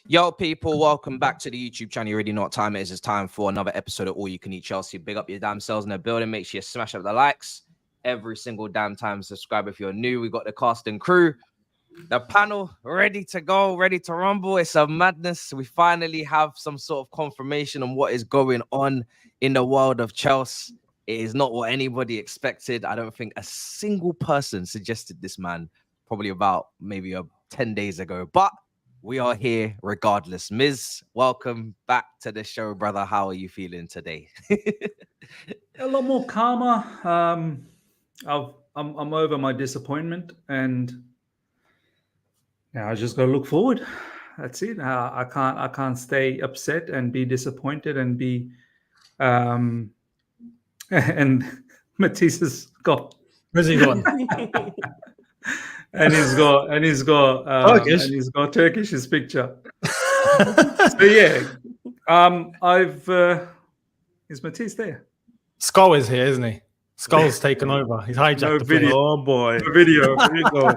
Yo, people, welcome back to the YouTube channel. You already know what time it is. It's time for another episode of All You Can Eat Chelsea. Big up your damn selves in the building. Make sure you smash up the likes every single damn time. Subscribe if you're new. We got the cast and crew, the panel ready to go, ready to rumble. It's a madness. We finally have some sort of confirmation on what is going on in the world of Chelsea. It is not what anybody expected. I don't think a single person suggested this man probably about maybe 10 days ago, but we are here regardless. Miz, welcome back to the show, brother. How are you feeling today? A lot more calmer. I'm over my disappointment, and now I just got to look forward. That's it. I can't stay upset and be disappointed and be and Matisse has got. Where's he gone? and he's got Turkish's picture. So yeah, is Matisse there? Skull is here, isn't he? Skull's taken over. He's hijacked No the video. place. Oh boy. The video. Here you go.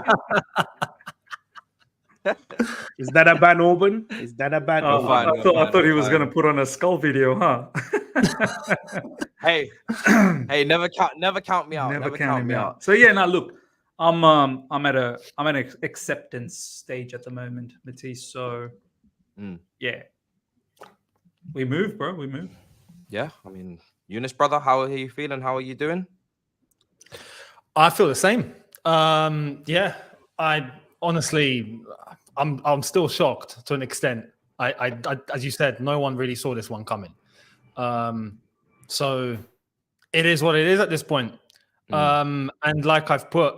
Is that a ban open? Is that a ban Oh, open? I thought he was going to put on a skull video, huh? Hey, never count me out. Never count me out. So yeah, now look, I'm at an acceptance stage at the moment, Matisse. So yeah, we move, bro. We move. Yeah, I mean, Younes, brother, how are you feeling? How are you doing? I feel the same. Yeah, I honestly, I'm still shocked to an extent. I as you said, no one really saw this one coming. So it is what it is at this point. And like I've put,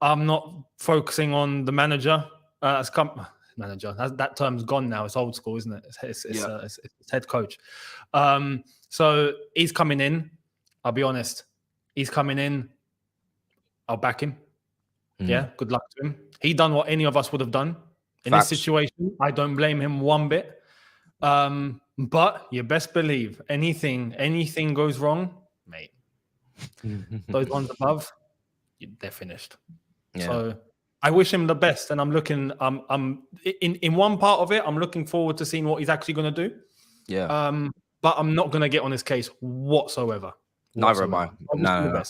I'm not focusing on the manager. Manager. That term's gone now. It's old school, isn't it? It's head coach. So he's coming in. I'll be honest. He's coming in. I'll back him. Yeah, good luck to him. He done what any of us would have done in this situation. I don't blame him one bit. But you best believe anything goes wrong, mate. Those ones above, they're finished. Yeah. So I wish him the best, and I'm looking. I'm in one part of it. I'm looking forward to seeing what he's actually going to do. Yeah. But I'm not going to get on his case whatsoever. Neither am I. No.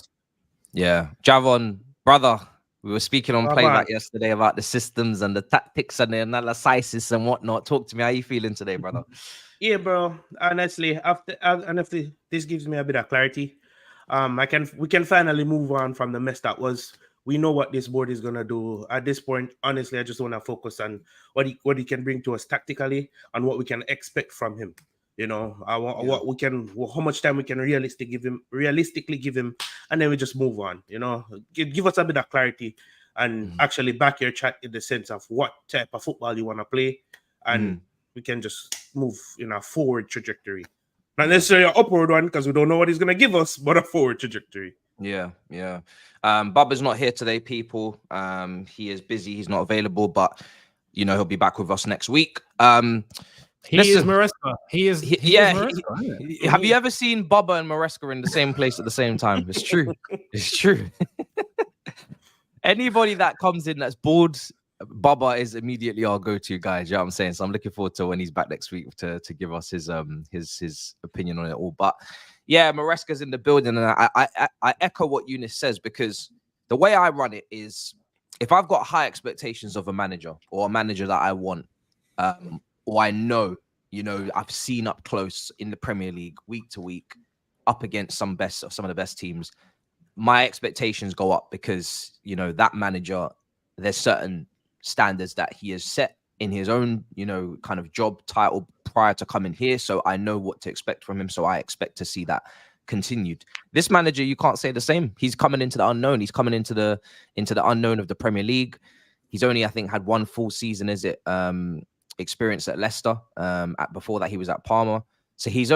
Yeah, Javon, brother. We were speaking on playback yesterday about the systems and the tactics and the analysis and whatnot. Talk to me. How you feeling today, brother? Yeah, bro. Honestly, after this gives me a bit of clarity. We can finally move on from the mess that was. We know what this board is gonna do. At this point, honestly, I just want to focus on what he can bring to us tactically and what we can expect from him. You know, how much time we can realistically give him, and then we just move on. You know, give us a bit of clarity and actually back your chat in the sense of what type of football you want to play, and we can just move in a forward trajectory, not necessarily an upward one because we don't know what he's gonna give us, but a forward trajectory. Yeah. Bubba's not here today, people. He is busy. He's not available, but you know he'll be back with us next week. He is Maresca. He is Maresca, have you ever seen Bubba and Maresca in the same place at the same time? It's true. It's true. Anybody that comes in that's bored, Bubba is immediately our go-to guy. You know what I'm saying? So I'm looking forward to when he's back next week to give us his opinion on it all. But yeah, Maresca's in the building, and I echo what Younes says, because the way I run it is, if I've got high expectations of a manager or a manager that I want, or I know, you know, I've seen up close in the Premier League week to week, up against some of the best teams, my expectations go up because, you know, that manager, there's certain standards that he has set in his own, you know, kind of job title prior to coming here. So I know what to expect from him. So I expect to see that continued. This manager, you can't say the same. He's coming into the unknown. He's coming into the unknown of the Premier League. He's only, I think, had one full season, experience at Leicester. Before that, he was at Parma. So he's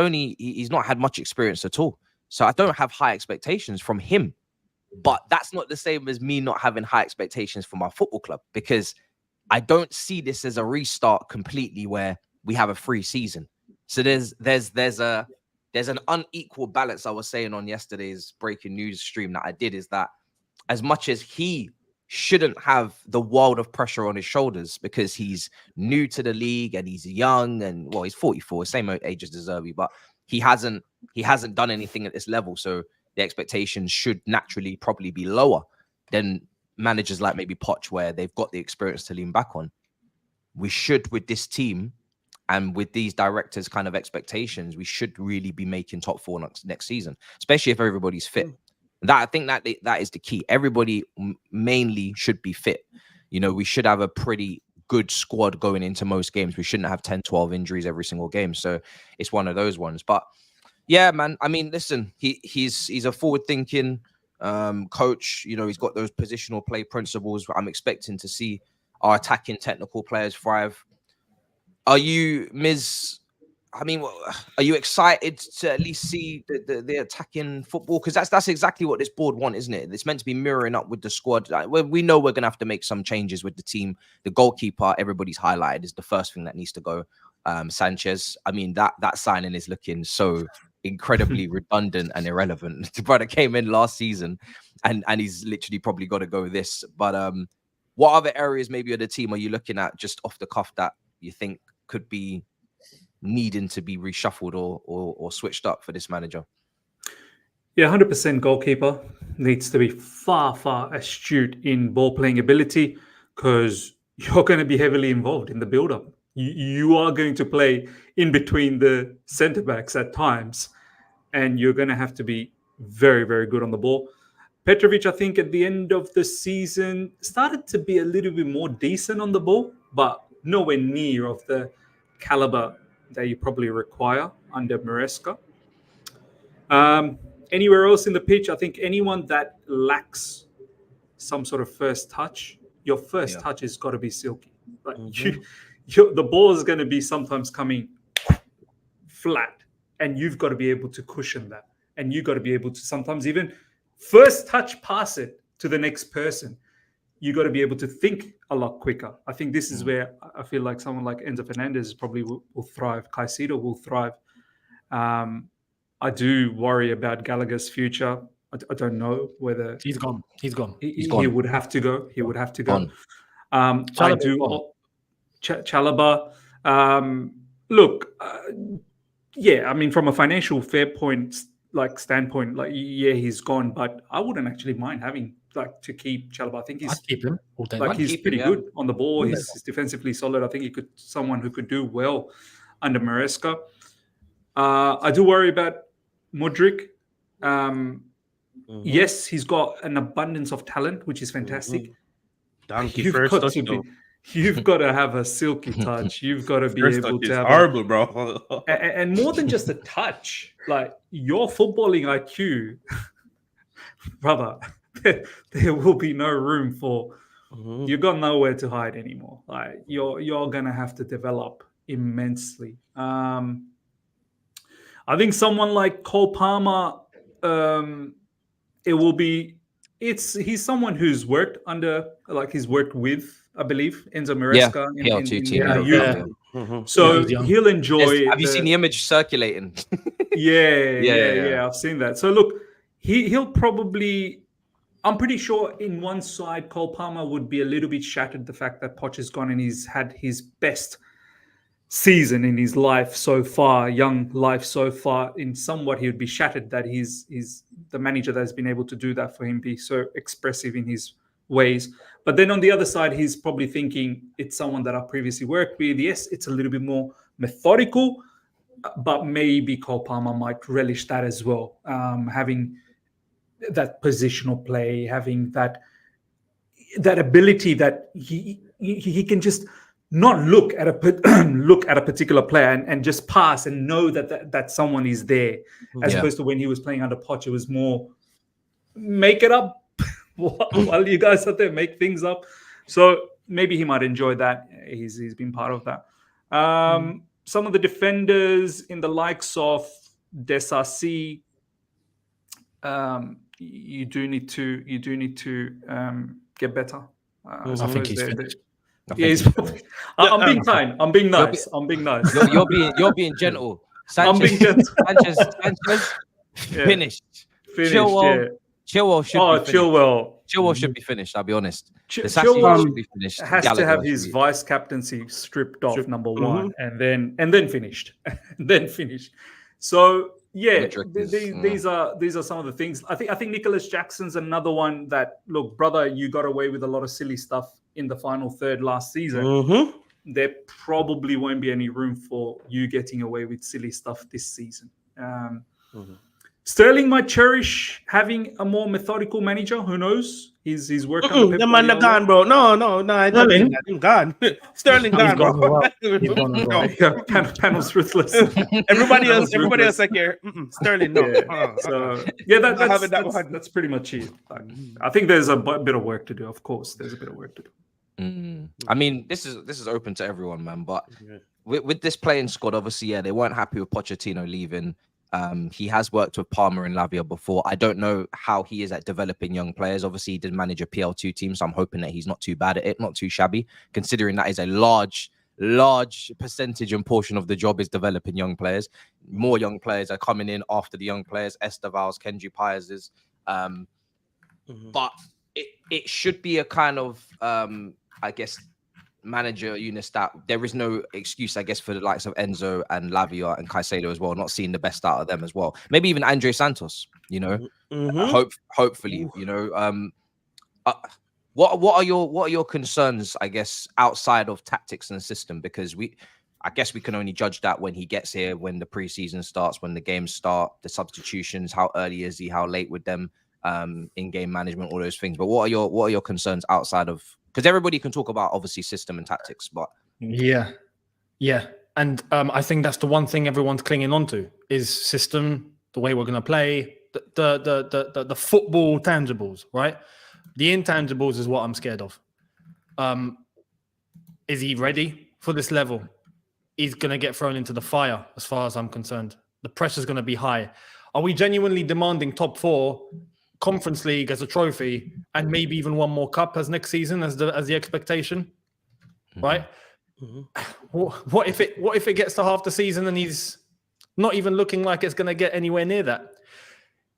not had much experience at all. So I don't have high expectations from him. But that's not the same as me not having high expectations for my football club, because I don't see this as a restart completely where we have a free season. So there's an unequal balance. I was saying on yesterday's breaking news stream that I did, is that as much as he shouldn't have the world of pressure on his shoulders because he's new to the league and he's young and well, he's 44, same age as Deserby, but he hasn't done anything at this level. So the expectations should naturally probably be lower than managers like maybe Poch, where they've got the experience to lean back on. We should, with this team and with these directors' kind of expectations, we should really be making top 4 next season, especially if everybody's fit. I think that is the key. Everybody mainly should be fit. You know, we should have a pretty good squad going into most games. We shouldn't have 10, 12 injuries every single game. So it's one of those ones. But yeah, man, I mean, listen, he's a forward-thinking coach. You know, he's got those positional play principles. I'm expecting to see our attacking technical players thrive. Are you, Ms. I mean, are you excited to at least see the attacking football? Because that's exactly what this board want, isn't it? It's meant to be mirroring up with the squad. We know we're going to have to make some changes with the team. The goalkeeper, everybody's highlighted, is the first thing that needs to go. Sanchez, I mean, that signing is looking so incredibly redundant and irrelevant. The brother came in last season and he's literally probably got to go this. But what other areas maybe of the team are you looking at just off the cuff that you think could be needing to be reshuffled or switched up for this manager? Yeah, 100% goalkeeper needs to be far astute in ball playing ability, because you're going to be heavily involved in the build-up. You are going to play in between the centre backs at times, and you're going to have to be very, very good on the ball. Petrovic, I think at the end of the season, started to be a little bit more decent on the ball, but nowhere near of the caliber that you probably require under Maresca. Anywhere else in the pitch, I think anyone that lacks some sort of first touch, your first touch has got to be silky. Like the ball is going to be sometimes coming flat, and you've got to be able to cushion that, and you've got to be able to sometimes even first touch pass it to the next person. You got to be able to think a lot quicker. I think this is where I feel like someone like Enzo Fernandez probably will thrive. Caicedo will thrive. I do worry about Gallagher's future. I don't know whether he's gone. He's gone. He would have to go. He would have to go. Chalobah I do. Chalobah. Look, yeah. I mean, from a financial fair point, standpoint, yeah, he's gone. But I wouldn't actually mind having to keep Chalobah. I think I'd keep him all day. He's pretty good on the ball. He's defensively solid. I think someone who could do well under Maresca. I do worry about Mudryk. Yes, he's got an abundance of talent, which is fantastic. You've got to have a silky touch. You've got to be able to have horrible, bro. And more than just a touch, like your footballing IQ, brother, there will be no room for. You've got nowhere to hide anymore. Like you're gonna have to develop immensely. I think someone like Cole Palmer, it will be. He's someone who's worked under, he's worked with, I believe, Enzo Maresca So he'll enjoy. Have you seen the image circulating? Yeah. I've seen that. So look, he'll probably. I'm pretty sure in one side, Cole Palmer would be a little bit shattered the fact that Poch is gone and he's had his best season in his life so far, young life so far. In somewhat, he would be shattered that he's the manager that has been able to do that for him, be so expressive in his ways. But then on the other side, he's probably thinking it's someone that I previously worked with. Yes, it's a little bit more methodical, but maybe Cole Palmer might relish that as well, having that positional play, having that ability that he can just not look at a particular player and just pass and know that someone is there, as opposed to when he was playing under Poch, it was more make it up while you guys out there make things up. So maybe he might enjoy that. He's been part of that. Some of the defenders in the likes of Desarcy, you do need to get better. I think he's finished. I'm being kind. I'm being nice. You're being gentle. I'm being gentle. Sanchez finished. Chilwell should be finished. Chilwell should be finished. I'll be honest. The Sassy Chilwell should be finished. has Gallagher to have should his be- vice captaincy stripped off, number one, and then finished, So yeah, these are some of the things. I think Nicholas Jackson's another one that, look, brother, you got away with a lot of silly stuff in the final third last season. There probably won't be any room for you getting away with silly stuff this season. Sterling might cherish having a more methodical manager. Who knows? He's working on the man gone, bro. No, I don't think that. He's gone. Sterling gone, bro. Panel's ruthless. Everybody else like here. Sterling, no. So that's pretty much it. I think there's a bit of work to do. Of course, there's a bit of work to do. I mean, this is open to everyone, man. But with this playing squad, obviously, they weren't happy with Pochettino leaving. He has worked with Palmer and Lavia before. I don't know how he is at developing young players. Obviously, he did manage a PL2 team, so I'm hoping that he's not too bad at it, not too shabby, considering that is a large percentage and portion of the job is developing young players. More young players are coming in after the young players, Esteval's, Kenji Piaz's. But it should be a kind of, I guess, manager Younes, that there is no excuse, I guess, for the likes of Enzo and Lavia and Caicedo as well, not seeing the best out of them as well. Maybe even Andre Santos, hopefully, what are your concerns, I guess, outside of tactics and system? Because I guess we can only judge that when he gets here, when the preseason starts, when the games start, the substitutions, how early is he, how late with them, in-game management, all those things. But what are your concerns outside of, because everybody can talk about obviously system and tactics, but yeah, and I think that's the one thing everyone's clinging on to is system, the way we're going to play, the football tangibles, right? The intangibles is what I'm scared of. Is he ready for this level? He's going to get thrown into the fire, as far as I'm concerned. The pressure's going to be high. Are we genuinely demanding top 4? Conference League as a trophy, and maybe even one more cup as next season as the expectation, right? What if it gets to half the season and he's not even looking like it's going to get anywhere near that?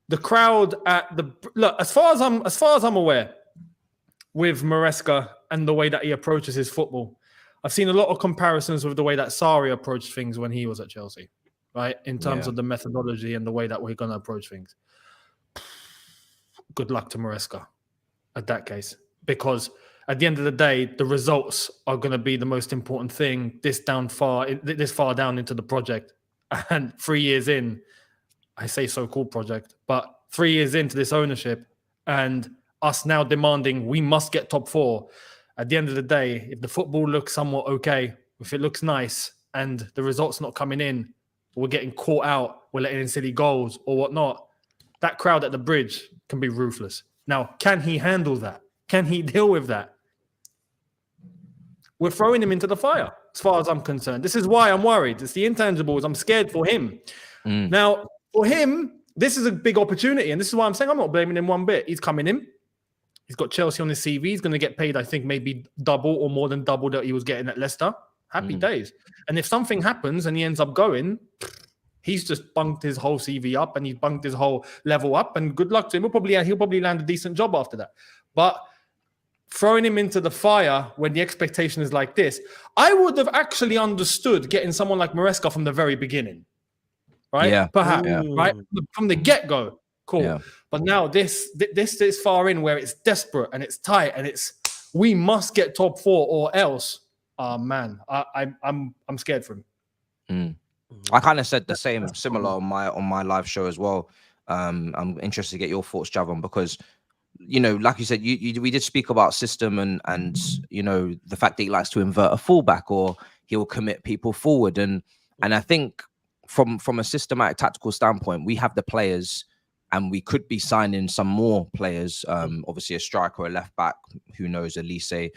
The crowd at the look, as far as I'm aware, with Maresca and the way that he approaches his football, I've seen a lot of comparisons with the way that Sarri approached things when he was at Chelsea, right? In terms of the methodology and the way that we're going to approach things. Good luck to Maresca at that case, because at the end of the day, the results are going to be the most important thing this far down into the project. And 3 years in, I say so-called project, but 3 years into this ownership and us now demanding we must get top 4. At the end of the day, if the football looks somewhat okay, if it looks nice and the results not coming in, we're getting caught out, we're letting in silly goals or whatnot, that crowd at the bridge can be ruthless. Now, can he handle that? Can he deal with that? We're throwing him into the fire, as far as I'm concerned. This is why I'm worried. It's the intangibles. I'm scared for him. Now, for him, this is a big opportunity. And this is why I'm saying I'm not blaming him one bit. He's coming in. He's got Chelsea on his CV. He's going to get paid, I think, maybe double or more than double that he was getting at Leicester. Happy days. And if something happens and he ends up going, he's just bunked his whole CV up and he's bunked his whole level up, and good luck to him. He'll probably land a decent job after that. But throwing him into the fire when the expectation is like this, I would have actually understood getting someone like Maresca from the very beginning, right? Yeah. Perhaps, Yeah. right? From the get-go, cool. Yeah. But now this is far in where it's desperate and it's tight and it's we must get top 4 or else. Man, I'm scared for him. I kind of said the similar on my live show as well. I'm interested to get your thoughts, Javon, because like you said, we did speak about system and the fact that he likes to invert a fullback or he'll commit people forward, and I think from a systematic tactical standpoint, we have the players, and we could be signing some more players. Obviously, a striker, a left back, who knows, Elise,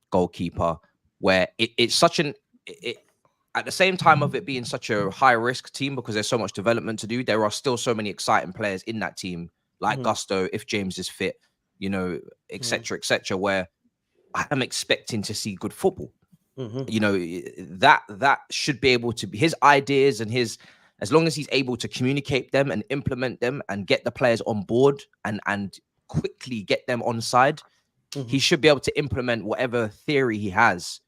goalkeeper, where it's such at the same time of it being such a high-risk team because there's so much development to do, there are still so many exciting players in that team, like Gusto, if James is fit, et cetera, where I am expecting to see good football. That should be able to be his ideas and as long as he's able to communicate them and implement them and get the players on board and quickly get them on side, he should be able to implement whatever theory he has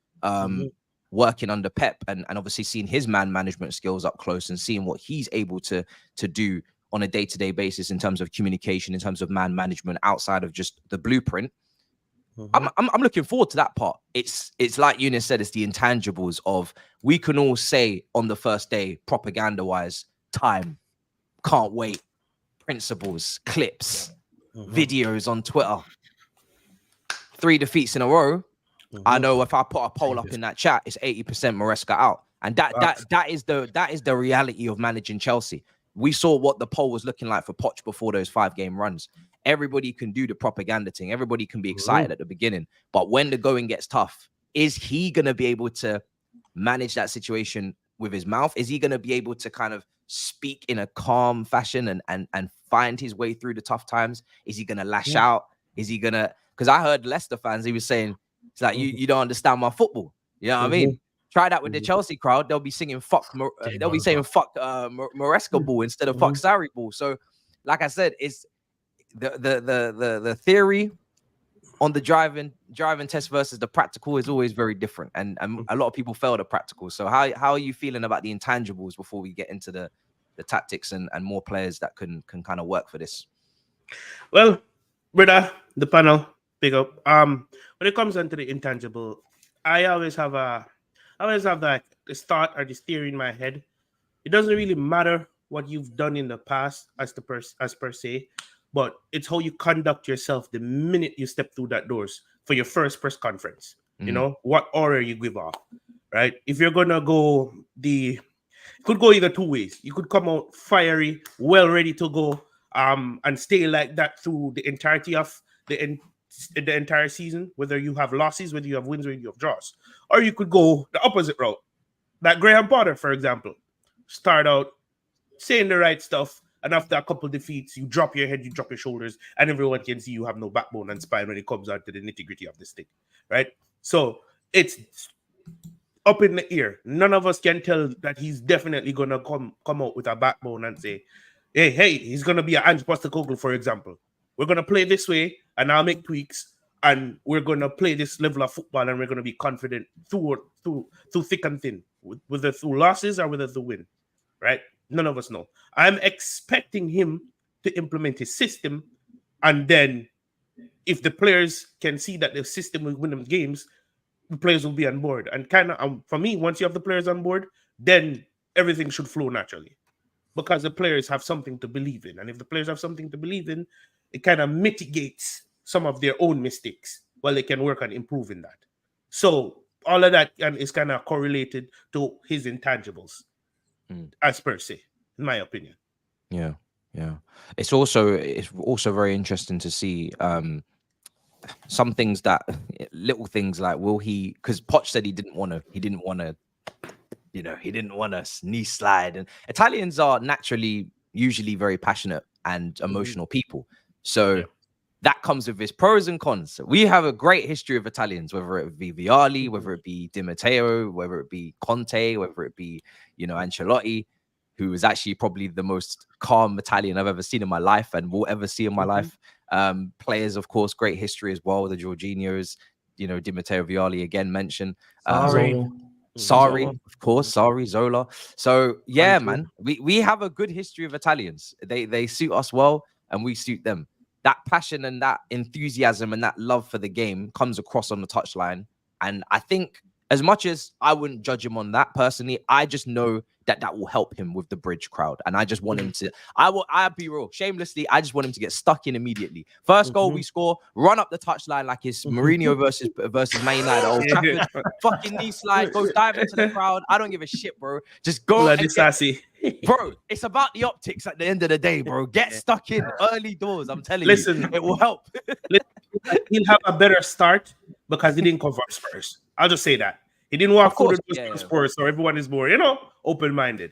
working under Pep, and obviously seeing his man management skills up close and seeing what he's able to do on a day-to-day basis in terms of communication, in terms of man management outside of just the blueprint. I'm looking forward to that part. It's like Younes said, it's the intangibles of, we can all say on the first day, propaganda-wise, time, can't wait, principles, clips, videos on Twitter, 3 defeats in a row. I know if I put a poll up in that chat, it's 80% Maresca out, and that is the reality of managing Chelsea. We saw what the poll was looking like for Poch before those 5-game runs. Everybody can do the propaganda thing. Everybody can be excited at the beginning, but when the going gets tough, is he going to be able to manage that situation with his mouth? Is he going to be able to kind of speak in a calm fashion and find his way through the tough times? Is he going to lash out? Is he going to? Because I heard Leicester fans, he was saying, it's like, you don't understand my football. You know what I mean? Try that with the Chelsea crowd. They'll be singing they'll be saying fuck Maresca ball instead of fuck Sarri ball. So, like I said, it's the theory on the driving test versus the practical is always very different, and a lot of people fail the practical. So how are you feeling about the intangibles before we get into the tactics and more players that can kind of work for this? Well, brother, the panel, big up. When it comes down to the intangible, I always have the thought or this theory in my head. It doesn't really matter what you've done in the past as per se, but it's how you conduct yourself the minute you step through that doors for your first press conference. You know, what order you give off, right? If you're gonna go it could go either 2 ways. You could come out fiery, well ready to go, and stay like that through the entirety of the entire season, whether you have losses, whether you have wins, whether you have draws. Or you could go the opposite route. Like Graham Potter, for example. Start out saying the right stuff, and after a couple defeats, you drop your head, you drop your shoulders, and everyone can see you have no backbone and spine when it comes out to the nitty-gritty of this thing, right? So it's up in the air. None of us can tell that he's definitely going to come out with a backbone and say, hey, he's going to be an Ange Postecoglou, for example. We're going to play this way, and I'll make tweaks, and we're going to play this level of football, and we're going to be confident through thick and thin, whether through losses or whether through win, right? None of us know. I'm expecting him to implement his system, and then if the players can see that the system will win them games, the players will be on board. And kind of, for me, once you have the players on board, then everything should flow naturally, because the players have something to believe in. And if the players have something to believe in, it kind of mitigates some of their own mistakes while they can work on improving that. So all of that is kind of correlated to his intangibles, as per se, in my opinion. Yeah. It's also very interesting to see some things, that little things like, will he? Because Poch said he didn't want to knee slide, and Italians are naturally usually very passionate and emotional people. So that comes with its pros and cons. We have a great history of Italians, whether it be Vialli, whether it be Di Matteo, whether it be Conte, whether it be, Ancelotti, who is actually probably the most calm Italian I've ever seen in my life and will ever see in my life. Players, of course, great history as well. The Jorginhos, Di Matteo, Vialli again mentioned. Sarri, of course, Sarri, Zola. So yeah, man, we have a good history of Italians. They suit us well, and we suit them. That passion and that enthusiasm and that love for the game comes across on the touchline. And I think, as much as I wouldn't judge him on that personally, I just know that will help him with the bridge crowd. And I just want him to, I'll be real, shamelessly, I just want him to get stuck in immediately. First goal we score, run up the touchline like it's Mourinho versus Man United. Old Trafford, fucking knee slide, go dive into the crowd. I don't give a shit, bro. Just go. Bro, it's about the optics at the end of the day, bro. Get stuck in early doors. I'm telling you, it will help. He'll have a better start because he didn't cover Spurs. I'll just say that. He didn't walk through the doors for Spurs, so everyone is more, open-minded.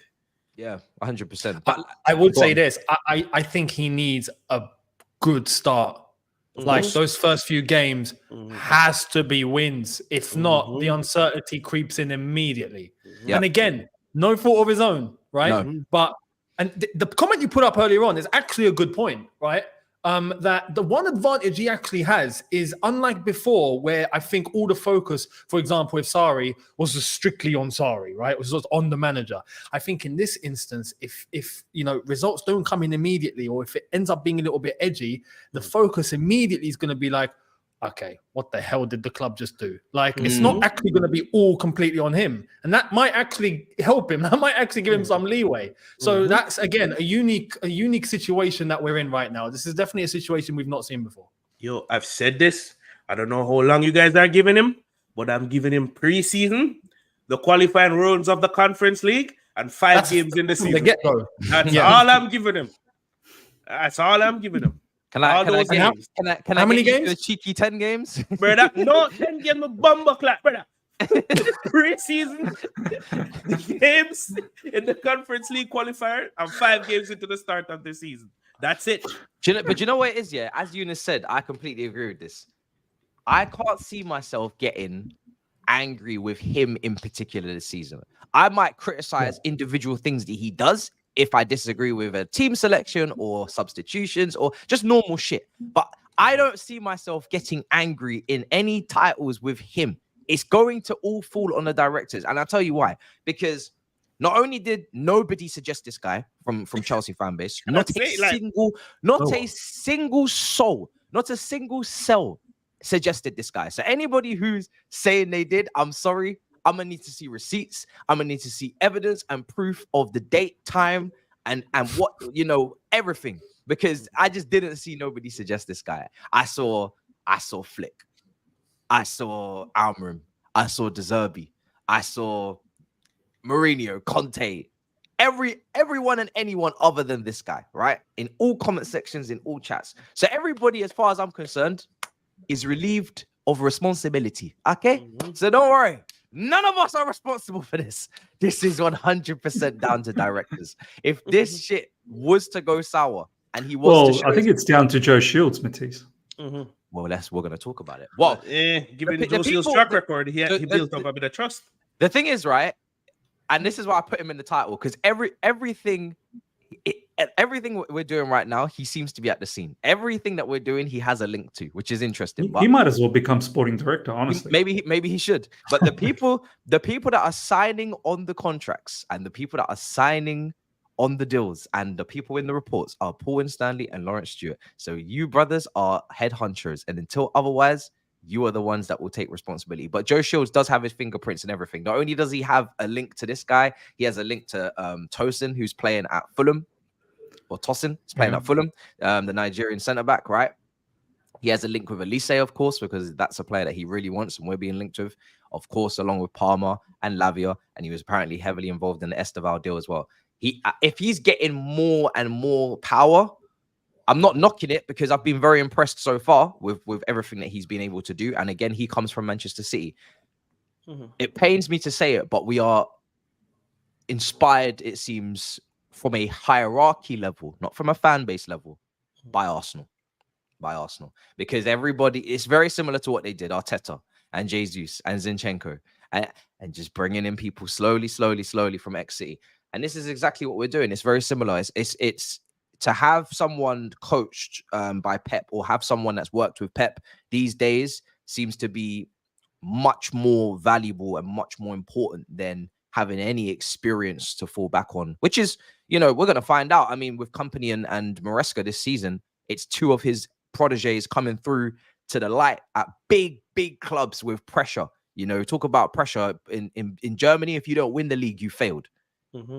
Yeah, 100%. But I would say this. I think he needs a good start. Like those first few games has to be wins. If not, the uncertainty creeps in immediately. And again, no fault of his own, right? No. But the comment you put up earlier on is actually a good point, right? that the one advantage he actually has is, unlike before, where I think all the focus, for example, with Sarri was just strictly on Sarri, right? It was just on the manager. I think in this instance, if you know, results don't come in immediately, or if it ends up being a little bit edgy, the focus immediately is going to be like, okay, what the hell did the club just do? Like, it's not actually going to be all completely on him. And that might actually help him. That might actually give him some leeway. So that's, again, a unique situation that we're in right now. This is definitely a situation we've not seen before. Yo, I've said this. I don't know how long you guys are giving him, but I'm giving him preseason, the qualifying rounds of the Conference League, and 5 games in the season. The get-go. That's all I'm giving him. That's all I'm giving him. Can I How many get you games? a cheeky 10 games? Brother, no 10 games of bumper clap, brother. Preseason games in the Conference League qualifier and 5 games into the start of the season. That's it. But you know what it is, yeah? As Younes said, I completely agree with this. I can't see myself getting angry with him in particular this season. I might criticize individual things that he does if I disagree with a team selection or substitutions or just normal shit. But I don't see myself getting angry in any titles with him. It's going to all fall on the directors. And I'll tell you why. Because not only did nobody suggest this guy from Chelsea fan base, not a single soul suggested this guy. So anybody who's saying they did, I'm sorry. I'm gonna need to see receipts. I'm gonna need to see evidence and proof of the date, time, and what, you know, everything. Because I just didn't see nobody suggest this guy. I saw Flick, I saw Almrim, I saw De Zerbi, I saw Mourinho, Conte, everyone and anyone other than this guy, right? In all comment sections, in all chats. So everybody, as far as I'm concerned, is relieved of responsibility. Okay, so don't worry. None of us are responsible for this. This is 100% down to directors. If this shit was to go sour and he was I think it's down to Joe Shields, Matisse. Well, we're going to talk about it. Well, given Joe Shields' track record, he built up a bit of trust. The thing is, right, and this is why I put him in the title, because everything we're doing right now, he seems to be at the scene. Everything that we're doing, he has a link to, which is interesting. He might as well become sporting director, honestly. Maybe he should. But the people that are signing on the contracts and the people that are signing on the deals and the people in the reports are Paul and Stanley and Lawrence Stewart. So you brothers are head hunchers, and until otherwise, you are the ones that will take responsibility. But Joe Shields does have his fingerprints and everything. Not only does he have a link to this guy, he has a link to Tosin, who's playing at Fulham. Or Tosin is playing at Fulham, the Nigerian centre-back, right? He has a link with Elise, of course, because that's a player that he really wants and we're being linked with, of course, along with Palmer and Lavia, and he was apparently heavily involved in the Esteval deal as well. If he's getting more and more power, I'm not knocking it because I've been very impressed so far with everything that he's been able to do. And again, he comes from Manchester City. It pains me to say it, but we are inspired, it seems, from a hierarchy level, not from a fan base level, by Arsenal. Because everybody, it's very similar to what they did, Arteta and Jesus and Zinchenko, and just bringing in people slowly from ex-City. And this is exactly what we're doing. It's very similar. It's to have someone coached by Pep or have someone that's worked with Pep these days seems to be much more valuable and much more important than having any experience to fall back on, which is, you know, we're going to find out. I mean, with Company and Maresca this season, it's 2 of his proteges coming through to the light at big clubs with pressure. You know, talk about pressure in Germany. If you don't win the league, you failed.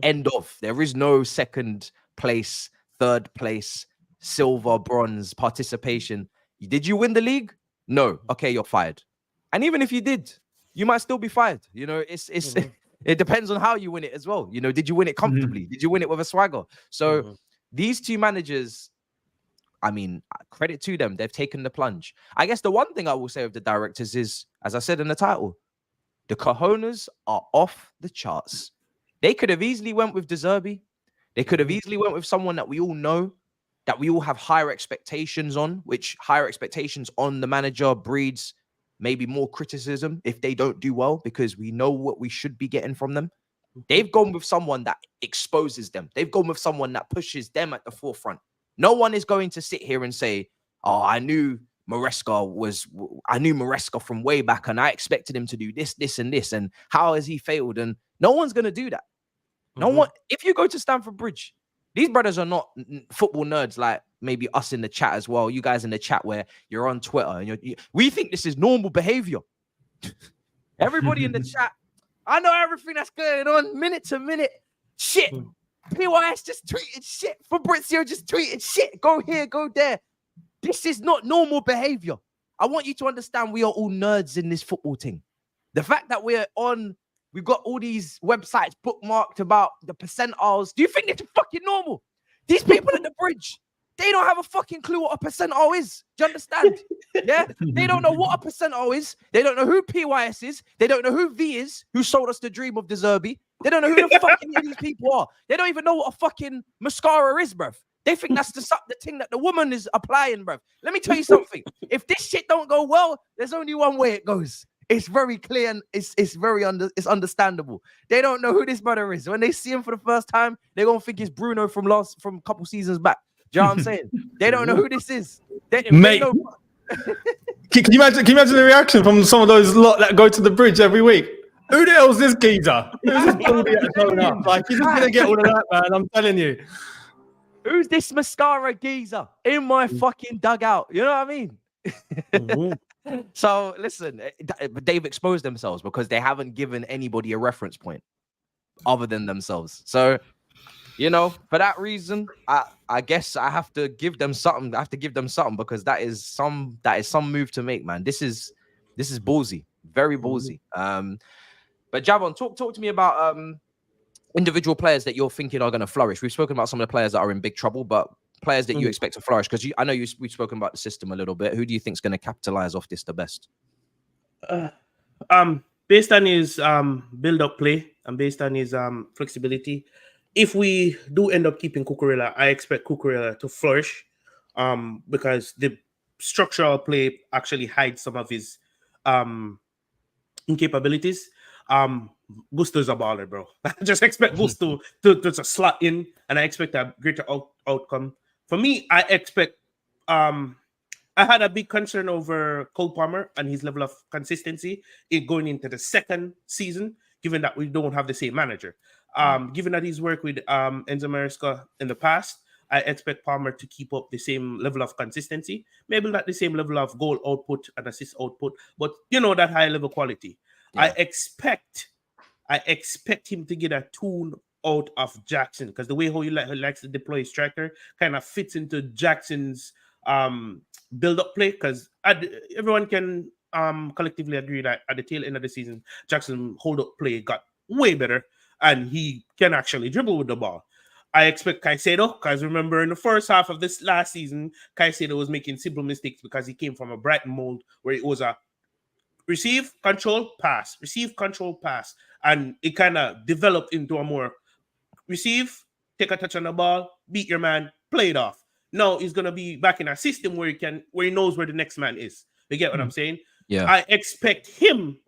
End of. There is no second place, third place, silver, bronze participation. Did you win the league? No. Okay, you're fired. And even if you did, you might still be fired. You know, it depends on how you win it as well. You know, did you win it comfortably? Did you win it with a swagger? So these 2 managers, I mean, credit to them. They've taken the plunge. I guess the one thing I will say of the directors is, as I said in the title, the Cajones are off the charts. They could have easily went with De Zerbi. They could have easily went with someone that we all know, that we all have higher expectations on, which higher expectations on the manager breeds maybe more criticism if they don't do well, because we know what we should be getting from them. They've gone with someone that exposes them. They've gone with someone that pushes them at the forefront. No one is going to sit here and say, oh, I knew Maresca from way back and I expected him to do this, this, and this. And how has he failed? And no one's going to do that. No one. If you go to Stamford Bridge, these brothers are not football nerds like maybe us in the chat as well. You guys in the chat where you're on Twitter and we think this is normal behavior. Everybody in the chat, I know everything that's going on minute to minute. Shit. PYS just tweeted shit. Fabrizio just tweeted shit. Go here, go there. This is not normal behavior. I want you to understand we are all nerds in this football thing. The fact that we've got all these websites bookmarked about the percentiles. Do you think it's fucking normal? These people at the bridge, they don't have a fucking clue what a percentile is. Do you understand? Yeah? They don't know what a percentile is. They don't know who PYS is. They don't know who V is, who sold us the dream of the Zerbi. They don't know who the fucking these people are. They don't even know what a fucking mascara is, bruv. They think that's the thing that the woman is applying, bruv. Let me tell you something. If this shit don't go well, there's only one way it goes. It's very clear and it's understandable. They don't know who this brother is. When they see him for the first time, they're gonna think it's Bruno from a couple seasons back. Do you know what I'm saying? They don't know who this is. Mate, can you imagine the reaction from some of those lot that go to the bridge every week? Who the hell's this geezer? Who's this baldy at showing up? Like, he's just gonna get all of that, man. I'm telling you. Who's this mascara geezer in my fucking dugout? You know what I mean? So listen, they've exposed themselves because they haven't given anybody a reference point other than themselves. So, you know, for that reason, I guess I have to give them something. I have to give them something because that is some move to make, man. This is ballsy, very ballsy. But Javon, talk to me about individual players that you're thinking are going to flourish. We've spoken about some of the players that are in big trouble, but players that you expect to flourish, because I know we've spoken about the system a little bit. Who do you think is going to capitalize off this the best? Based on his build-up play and based on his flexibility, if we do end up keeping Cucurella, I expect Cucurella to flourish because the structural play actually hides some of his incapabilities. Gusto's a baller, bro. I just expect Gusto to slot in, and I expect a greater outcome. For me, I expect I had a big concern over Cole Palmer and his level of consistency in going into the second season, given that we don't have the same manager. Given that he's worked with Enzo Maresca in the past, I expect Palmer to keep up the same level of consistency. Maybe not the same level of goal output and assist output, but you know, that high level quality. Yeah. I expect him to get a tune out of Jackson, because the way how he likes to deploy his striker kind of fits into Jackson's build-up play, because everyone can collectively agree that at the tail end of the season, Jackson's hold-up play got way better and he can actually dribble with the ball. I expect Caicedo, because remember in the first half of this last season, Caicedo was making simple mistakes because he came from a Brighton mold where it was a receive, control, pass, receive, control, pass. And it kind of developed into a more receive, take a touch on the ball, beat your man, play it off. Now he's going to be back in a system where he knows where the next man is. You get what I'm saying? Yeah. I expect him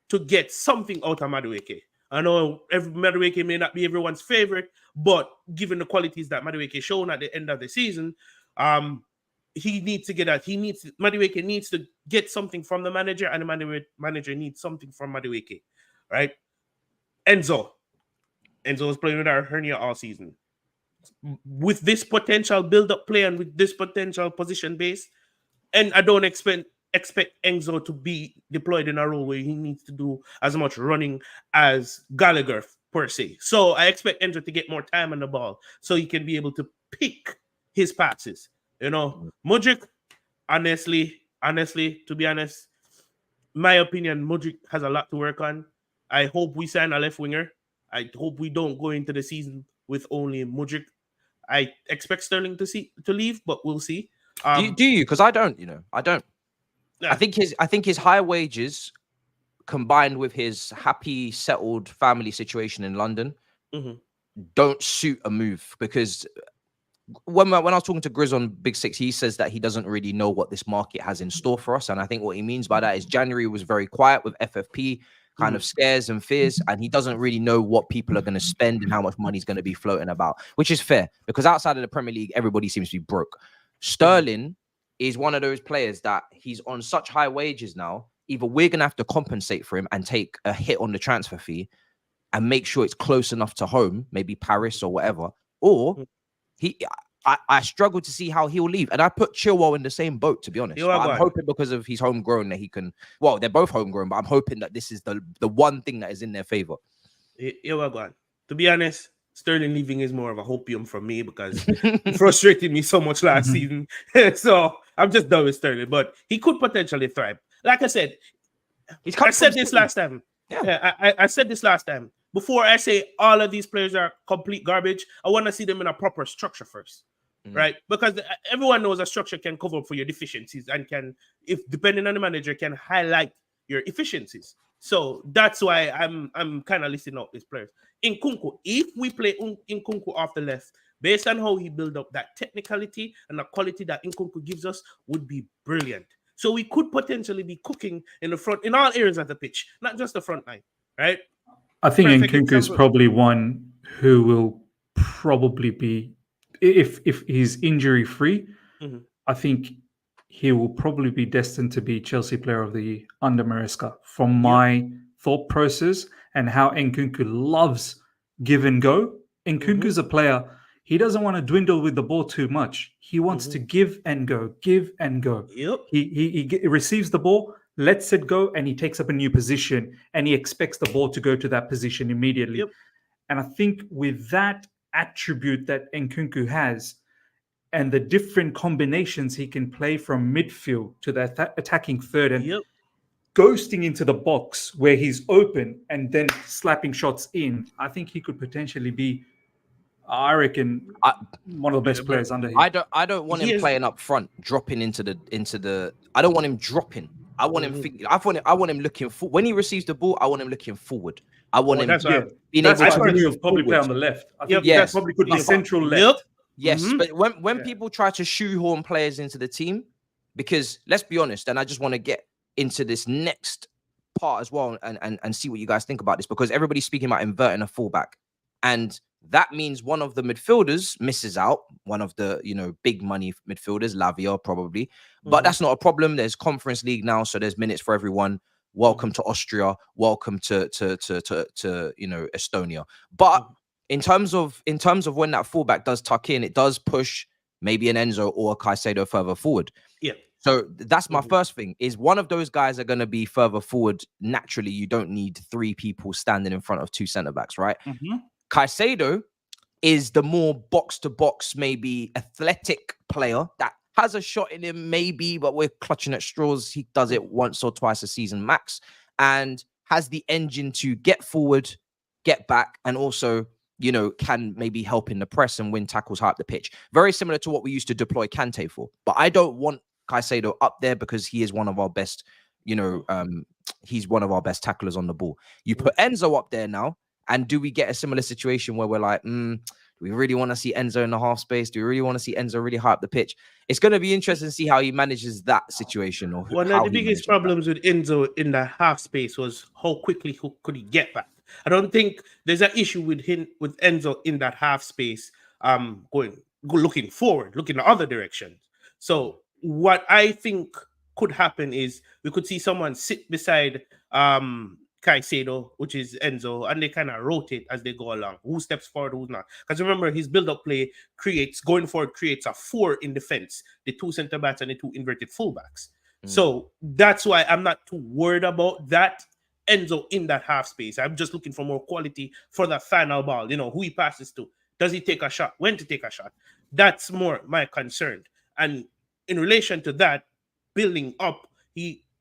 to get something out of Madueke. I know Madueke may not be everyone's favorite, but given the qualities that Madueke shown at the end of the season, he needs to get that. Madueke needs to get something from the manager, and the manager needs something from Madueke, right? Enzo was playing with our hernia all season. With this potential build-up play and with this potential position base, and I don't expect Enzo to be deployed in a role where he needs to do as much running as Gallagher per se. So I expect Enzo to get more time on the ball so he can be able to pick his passes. You know, Mudryk, honestly, to be honest, my opinion, Mudryk has a lot to work on. I hope we sign a left winger. I hope we don't go into the season with only Mudryk. I expect Sterling to leave, but we'll see. Do you? Because I don't. I don't. Yeah. I think his high wages combined with his happy, settled family situation in London don't suit a move, because when I was talking to Grizz on Big Six, he says that he doesn't really know what this market has in store for us. And I think what he means by that is January was very quiet with FFP kind of scares and fears, and he doesn't really know what people are going to spend and how much money is going to be floating about, which is fair because outside of the Premier League, everybody seems to be broke. Sterling is one of those players that he's on such high wages now. Either we're going to have to compensate for him and take a hit on the transfer fee and make sure it's close enough to home, maybe Paris or whatever, or I struggle to see how he'll leave. And I put Chilwell in the same boat, to be honest. I'm hoping because of he's homegrown that he can, well, they're both homegrown, but I'm hoping that this is the one thing that is in their favor. To be honest, Sterling leaving is more of a hopium for me because he frustrated me so much last season. So I'm just done with Sterling, but he could potentially thrive. Like I said, I said this last time. I said this last time. Before I say all of these players are complete garbage, I want to see them in a proper structure first. Right? Because everyone knows a structure can cover up for your deficiencies and can, if depending on the manager, can highlight your efficiencies. So that's why I'm kind of listing out these players. Nkunku, if we play Nkunku off the left, based on how he built up that technicality and the quality that Nkunku gives us, would be brilliant. So we could potentially be cooking in the front, in all areas of the pitch, not just the front line, right? I think Nkunku is probably one who will probably be, if he's injury free, I think he will probably be destined to be Chelsea Player of the Year under Maresca. From my thought process and how Nkunku loves give and go. Nkunku's a player, he doesn't want to dwindle with the ball too much. He wants to give and go, give and go. He receives the ball, lets it go, and he takes up a new position, and he expects the ball to go to that position immediately. And I think with that attribute that Nkunku has, and the different combinations he can play from midfield to the attacking third and ghosting into the box where he's open and then slapping shots in, I think he could potentially be, I reckon, one of the best players under him. I don't want him playing up front, dropping into the. I don't want him dropping. I want him thinking. I want him looking forward. When he receives the ball, I want him looking forward. I want him being able to probably play on the left. I think that probably could be central left. Yes, but when people try to shoehorn players into the team, because let's be honest, and I just want to get into this next part as well and see what you guys think about this, because everybody's speaking about inverting a fullback, and that means one of the midfielders misses out, one of the big money midfielders, Lavia probably, but that's not a problem. There's Conference League now, so there's minutes for everyone. Welcome to Austria. Welcome to Estonia. But in terms of when that fullback does tuck in, it does push maybe an Enzo or a Caicedo further forward. So that's my first thing, is one of those guys are going to be further forward. Naturally, you don't need three people standing in front of two centre backs, right? Caicedo is the more box-to-box, maybe athletic player that has a shot in him, maybe, but we're clutching at straws. He does it once or twice a season max and has the engine to get forward, get back, and also, can maybe help in the press and win tackles high up the pitch. Very similar to what we used to deploy Kante for. But I don't want Caicedo up there because he is one of our best, he's one of our best tacklers on the ball. You put Enzo up there now, and do we get a similar situation where we're like, do we really want to see Enzo in the half space? Do we really want to see Enzo really high up the pitch? It's going to be interesting to see how he manages that situation. Or one of the biggest problems with Enzo in the half space was how quickly could he get back. I don't think there's an issue with Enzo in that half space, looking forward, looking the other direction. So what I think could happen is we could see someone sit beside Caicedo, which is Enzo, and they kind of rotate as they go along. Who steps forward, who's not? Because remember, his build-up play creates a 4 in defense, the 2 center backs and the 2 inverted fullbacks. So that's why I'm not too worried about that Enzo in that half space. I'm just looking for more quality for the final ball. Who he passes to. Does he take a shot? When to take a shot? That's more my concern. And in relation to that, building up,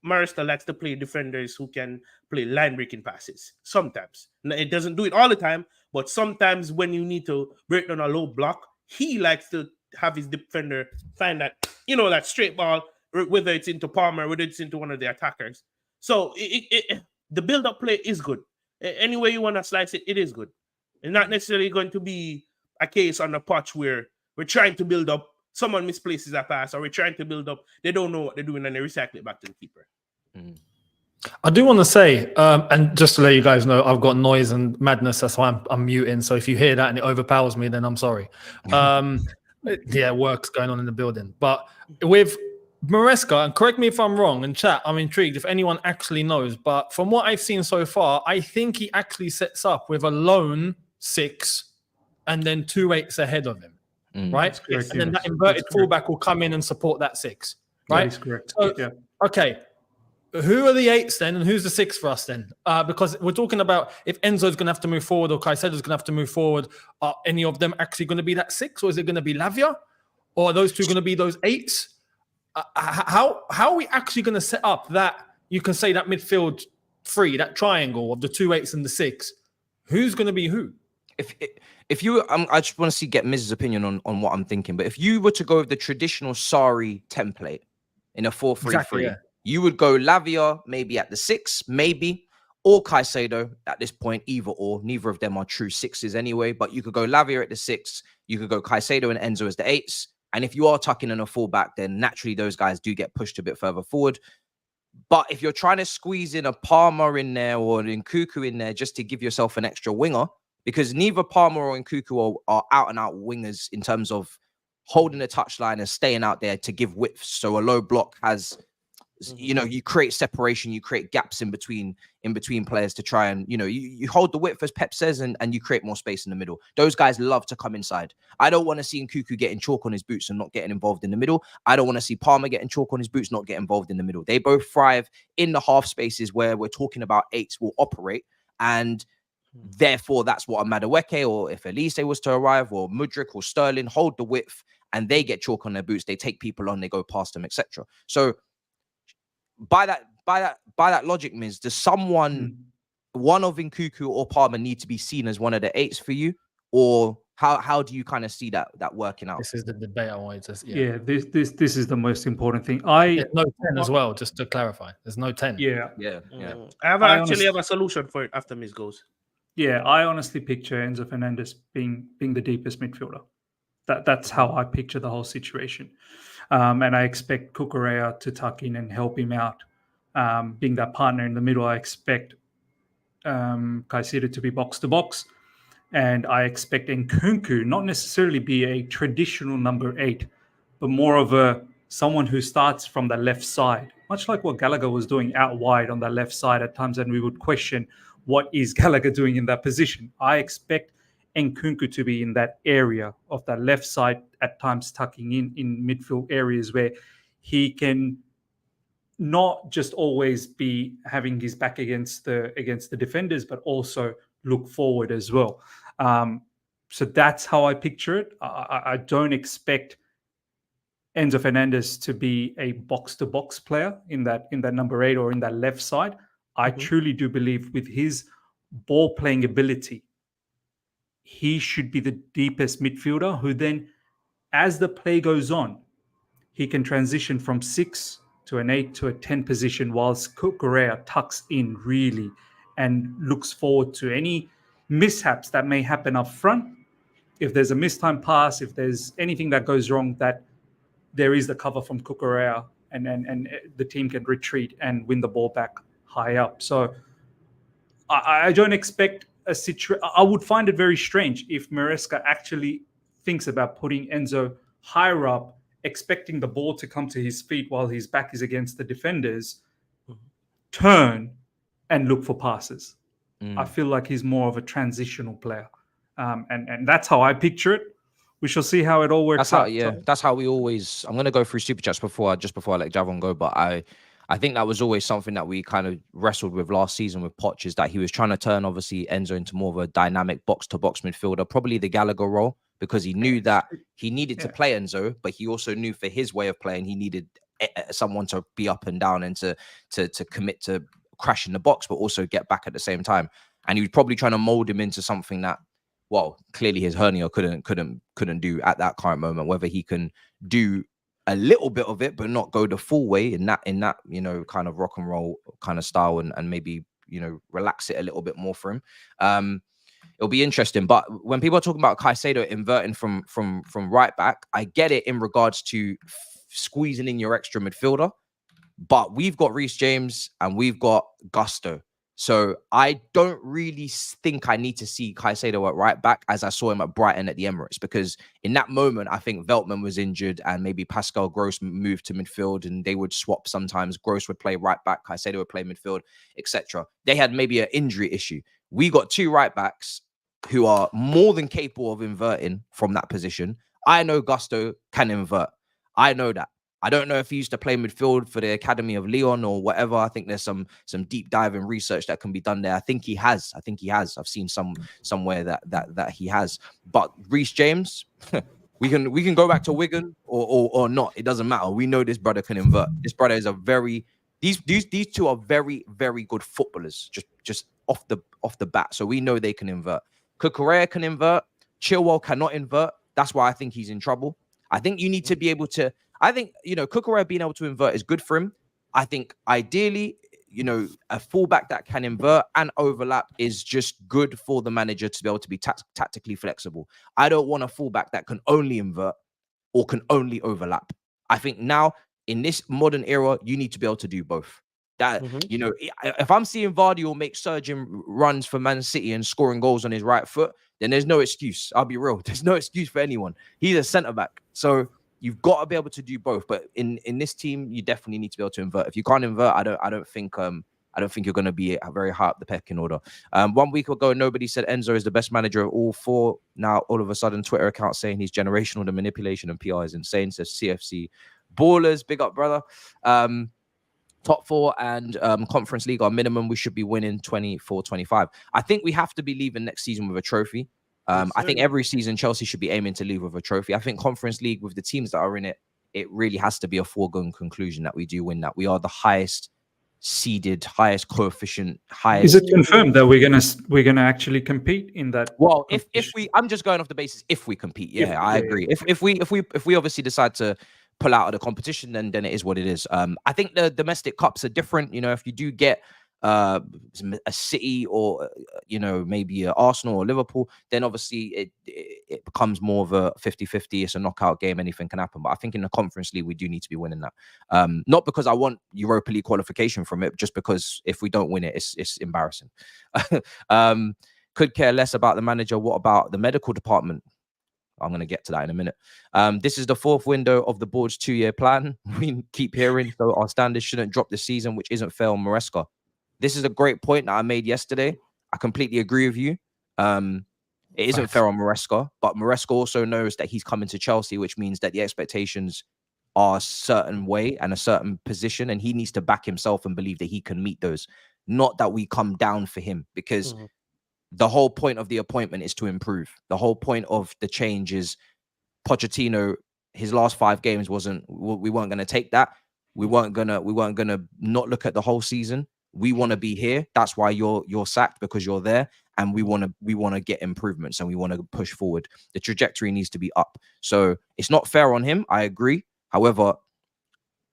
Maresca likes to play defenders who can play line-breaking passes. Sometimes. Now, it doesn't do it all the time, but sometimes when you need to break down a low block, he likes to have his defender find that, that straight ball, whether it's into Palmer, whether it's into one of the attackers. So the build-up play is good. Any way you want to slice it, it is good. It's not necessarily going to be a case on the pitch where we're trying to build up, someone misplaces a pass, or we're trying to build up, they don't know what they're doing, and they recycle it back to the keeper. I do want to say, and just to let you guys know, I've got noise and madness. That's why I'm muting. So if you hear that and it overpowers me, then I'm sorry. Yeah, work's going on in the building. But with Maresca, and correct me if I'm wrong, and chat, I'm intrigued if anyone actually knows. But from what I've seen so far, I think he actually sets up with a lone 6 and then 2 8s ahead of him, right? Correct, And then Younes. that inverted That's correct. fullback will come in and support that 6, right? That is correct. So, Yeah. okay. Who are the 8s then, and who's the 6 for us then? Because we're talking about if Enzo's going to have to move forward or Caicedo's going to have to move forward. Are any of them actually going to be that 6, or is it going to be Lavia, or are those two going to be those 8s? How are we actually going to set up that? You can say that midfield 3, that triangle of the 2 8s and the 6. Who's going to be who? If you, I just want to get Miz's opinion on what I'm thinking. But if you were to go with the traditional Sarri template in a 4-3-3. Exactly, yeah. You would go Lavia maybe at the 6, maybe, or Caicedo at this point, either or. Neither of them are true 6s anyway, but you could go Lavia at the 6, you could go Caicedo and Enzo as the 8s. And if you are tucking in a fullback, then naturally those guys do get pushed a bit further forward. But if you're trying to squeeze in a Palmer in there or an Nkuku in there just to give yourself an extra winger, because neither Palmer or Nkuku are out-and-out wingers in terms of holding the touchline and staying out there to give width. So a low block has... You know, you create separation, you create gaps in between players to try and, you know, you hold the width as Pep says, and you create more space in the middle. Those guys love to come inside. I don't want to see Nkuku getting chalk on his boots and not getting involved in the middle. I don't want to see Palmer getting chalk on his boots, not get involved in the middle. They both thrive in the half spaces where we're talking about 8s will operate, and therefore that's what a Madueke, or if Elise was to arrive, or Mudryk or Sterling hold the width and they get chalk on their boots, they take people on, they go past them, etc. So by that logic, Miz, does someone, one of Nkuku or Palmer, need to be seen as one of the 8s for you, or how do you kind of see that working out? This is the debate I wanted to. Yeah, this is the most important thing. There's no 10 as well, just to clarify. There's no 10. Yeah. I actually have a solution for it after Miz goes. Yeah, I honestly picture Enzo Fernandez being the deepest midfielder. That's how I picture the whole situation. And I expect Cucurella to tuck in and help him out, being that partner in the middle. I expect Caicedo to be box to box, and I expect Nkunku not necessarily be a traditional number 8, but more of someone who starts from the left side, much like what Gallagher was doing out wide on the left side at times, and we would question what is Gallagher doing in that position. I expect Nkunku to be in that area of that left side, at times tucking in midfield areas where he can not just always be having his back against the defenders, but also look forward as well. So that's how I picture it. I don't expect Enzo Fernandez to be a box-to-box player in that number 8 or in that left side. I truly do believe with his ball-playing ability, he should be the deepest midfielder who then, as the play goes on, he can transition from 6 to an 8 to a 10 position, whilst Cucurella tucks in really and looks forward to any mishaps that may happen up front. If there's a mistimed pass, if there's anything that goes wrong, that there is the cover from Cucurella, and the team can retreat and win the ball back high up. So I don't expect a situation. I would find it very strange if Maresca actually thinks about putting Enzo higher up, expecting the ball to come to his feet while his back is against the defenders, turn and look for passes. I feel like he's more of a transitional player. And that's how I picture it. We shall see how it all works out. That's how we always... I'm going to go through Super Chats before I let Javon go, but I think that was always something that we kind of wrestled with last season with Poch, is that he was trying to turn, obviously, Enzo into more of a dynamic box-to-box midfielder, probably the Gallagher role, because he knew that he needed to play Enzo, but he also knew for his way of playing, he needed someone to be up and down and to commit to crashing the box, but also get back at the same time. And he was probably trying to mold him into something that, well, clearly his hernia couldn't do at that current moment. Whether he can do a little bit of it, but not go the full way in that, you know, kind of rock and roll kind of style, and maybe, you know, relax it a little bit more for him. It'll be interesting. But when people are talking about Caicedo inverting from right back, I get it in regards to squeezing in your extra midfielder. But we've got Reece James and we've got Gusto. So I don't really think I need to see Caicedo at right back as I saw him at Brighton at the Emirates, because in that moment, I think Veltman was injured and maybe Pascal Gross moved to midfield and they would swap sometimes. Gross would play right back, Caicedo would play midfield, etc. They had maybe an injury issue. We got two right backs who are more than capable of inverting from that position. I know Gusto can invert. I know that. I don't know if he used to play midfield for the Academy of Lyon or whatever. I think there's some deep diving research that can be done there. I think he has. I've seen somewhere that he has. But Reece James, we can go back to Wigan or not. It doesn't matter. We know this brother can invert. This brother is these two are very, very good footballers. Just off the bat. So we know they can invert. Cucurella can invert. Chilwell cannot invert. That's why I think he's in trouble. I think you need to be able to. I think, Cucurella being able to invert is good for him. I think ideally, a fullback that can invert and overlap is just good for the manager to be able to be tactically flexible. I don't want a fullback that can only invert or can only overlap. I think now in this modern era, you need to be able to do both. That, if I'm seeing Vardy make surging runs for Man City and scoring goals on his right foot, then there's no excuse. I'll be real. There's no excuse for anyone. He's a centre-back. So you've got to be able to do both. But in this team, you definitely need to be able to invert. If you can't invert, I don't think you're going to be very high up the pecking order. 1 week ago, nobody said Enzo is the best manager of all four. Now, all of a sudden, Twitter accounts saying he's generational. The manipulation and PR is insane. Says CFC Ballers. Big up, brother. Top four and Conference League are minimum. We should be winning 24-25. I think we have to be leaving next season with a trophy. I think every season Chelsea should be aiming to leave with a trophy. I think Conference League with the teams that are in it, it really has to be a foregone conclusion that we do win that. We are the highest seeded, highest coefficient, highest. Is it confirmed that we're gonna actually compete in that? Well, if I'm just going off the basis if we compete, I agree. If we obviously decide to pull out of the competition, then it is what it is. I think the domestic cups are different. If you do get a City or maybe a Arsenal or Liverpool, then obviously it becomes more of a 50-50. It's a knockout game, anything can happen. But I think in the Conference League we do need to be winning that, not because I want Europa League qualification from it, just because if we don't win it, it's embarrassing. Could care less about the manager. What about the medical department? I'm going to get to that in a minute. This is the fourth window of the board's 2-year plan. We keep hearing, so our standards shouldn't drop this season, which isn't fair on Maresca. This is a great point that I made yesterday. I completely agree with you. It isn't fair on Maresca, but Maresca also knows that he's coming to Chelsea, which means that the expectations are a certain way and a certain position, and he needs to back himself and believe that he can meet those. Not that we come down for him, because the whole point of the appointment is to improve. The whole point of the change is Pochettino, his last 5 games we weren't going to take that. We weren't gonna not look at the whole season. We want to be here. That's why you're sacked, because you're there, and we want to get improvements and we want to push forward. The trajectory needs to be up. So it's not fair on him. I agree. However,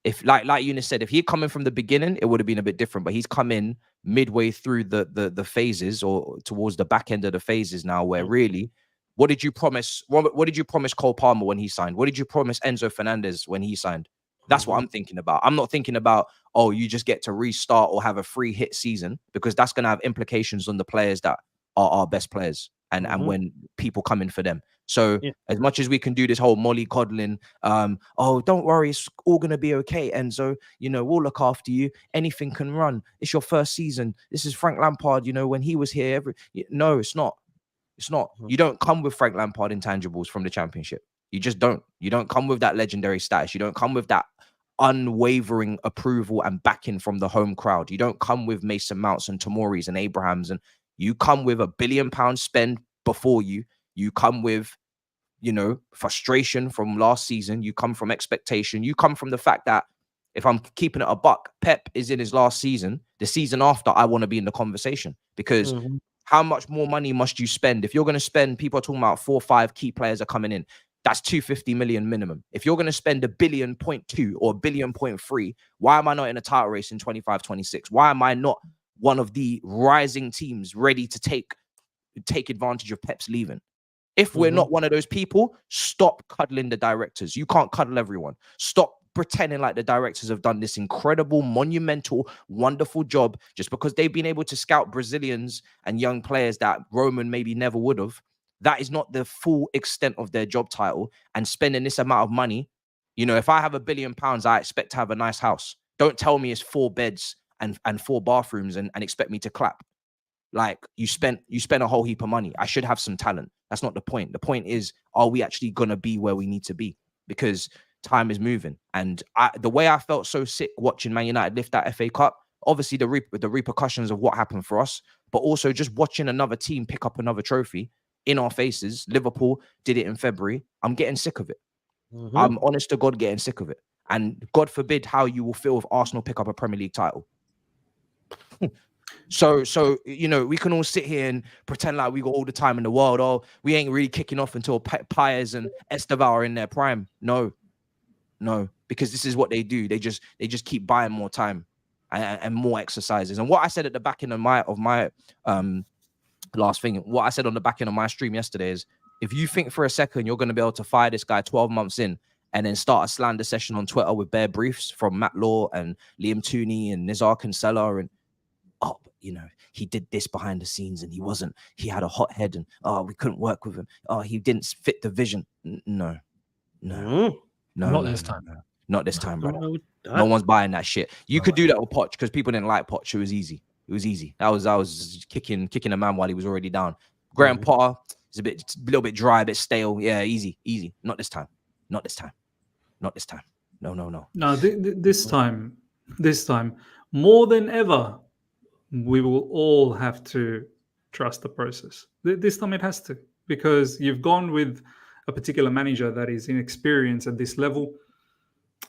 if like Younes said, if he'd come in from the beginning, it would have been a bit different. But he's come in midway through the phases, or towards the back end of the phases now, where really, what did you promise? What did you promise Cole Palmer when he signed? What did you promise Enzo Fernandez when he signed? That's what I'm thinking about. I'm not thinking about, oh, you just get to restart or have a free hit season, because that's going to have implications on the players that are our best players and when people come in for them. So as much as we can do this whole mollycoddling, oh, don't worry, it's all going to be okay, Enzo. We'll look after you. Anything can run. It's your first season. This is Frank Lampard, when he was here. No, it's not. It's not. You don't come with Frank Lampard intangibles from the Championship. You just don't. You don't come with that legendary status. You don't come with that unwavering approval and backing from the home crowd. You don't come with Mason Mounts and Tomoris and Abrahams, and you come with £1 billion spend before you. You come with, frustration from last season. You come from expectation. You come from the fact that, if I'm keeping it a buck, Pep is in his last season. The season after, I want to be in the conversation, because how much more money must you spend? If you're going to spend, people are talking about 4 or 5 key players are coming in. That's 250 million minimum. If you're going to spend $1.2 billion or $1.3 billion, why am I not in a title race in 25-26? Why am I not one of the rising teams ready to take advantage of Pep's leaving? If we're not one of those people, stop cuddling the directors. You can't cuddle everyone. Stop pretending like the directors have done this incredible, monumental, wonderful job just because they've been able to scout Brazilians and young players that Roman maybe never would have. That is not the full extent of their job title. And spending this amount of money, you know, if I have £1 billion, I expect to have a nice house. Don't tell me it's 4 beds and 4 bathrooms and expect me to clap. Like, you spent a whole heap of money. I should have some talent. That's not the point. The point is, are we actually gonna be where we need to be? Because time is moving. And the way I felt so sick watching Man United lift that FA Cup, obviously the repercussions of what happened for us, but also just watching another team pick up another trophy in our faces. Liverpool did it in February. I'm getting sick of it. I'm honest to God getting sick of it. And God forbid how you will feel if Arsenal pick up a Premier League title. So you know, we can all sit here and pretend like we got all the time in the world. Oh, we ain't really kicking off until Pires and Esteval are in their prime. No, because this is what they do. They just keep buying more time and more exercises. And what I said at the back end of my last thing, what I said on the back end of my stream yesterday is, if you think for a second you're going to be able to fire this guy 12 months in and then start a slander session on Twitter with bare briefs from Matt Law and Liam Tooney and Nizar Kinsella and, oh, you know, he did this behind the scenes and he had a hot head and, oh, we couldn't work with him. Oh, he didn't fit the vision. No. Not this time. Not this time, brother. No one's buying that shit. You could do that with Poch because people didn't like Poch. It was easy. I was kicking a man while he was already down. Graham Potter is a little bit dry, a bit stale. Yeah, easy. Not this time. No. No, this time, more than ever, we will all have to trust the process. This time it has to, because you've gone with a particular manager that is inexperienced at this level,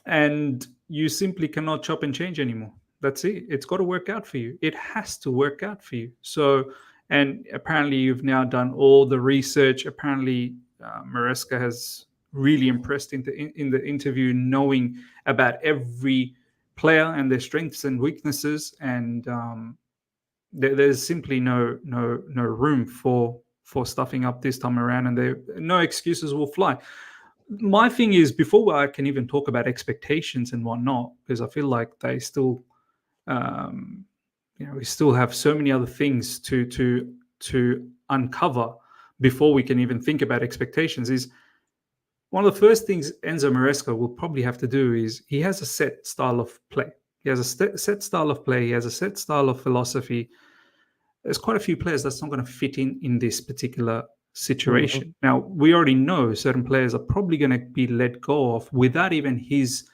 and you simply cannot chop and change anymore. That's it. It's got to work out for you. It has to work out for you. So, and apparently you've now done all the research. Apparently Maresca has really impressed in the interview, knowing about every player and their strengths and weaknesses, and there's simply no room for stuffing up this time around, and no excuses will fly. My thing is, before I can even talk about expectations and whatnot, because I feel like they still, we still have so many other things to uncover before we can even think about expectations. Is one of the first things Enzo Maresca will probably have to do is, he has a set style of play. He has a set style of play. He has a set style of philosophy. There's quite a few players that's not going to fit in this particular situation. Now, we already know certain players are probably going to be let go of without even his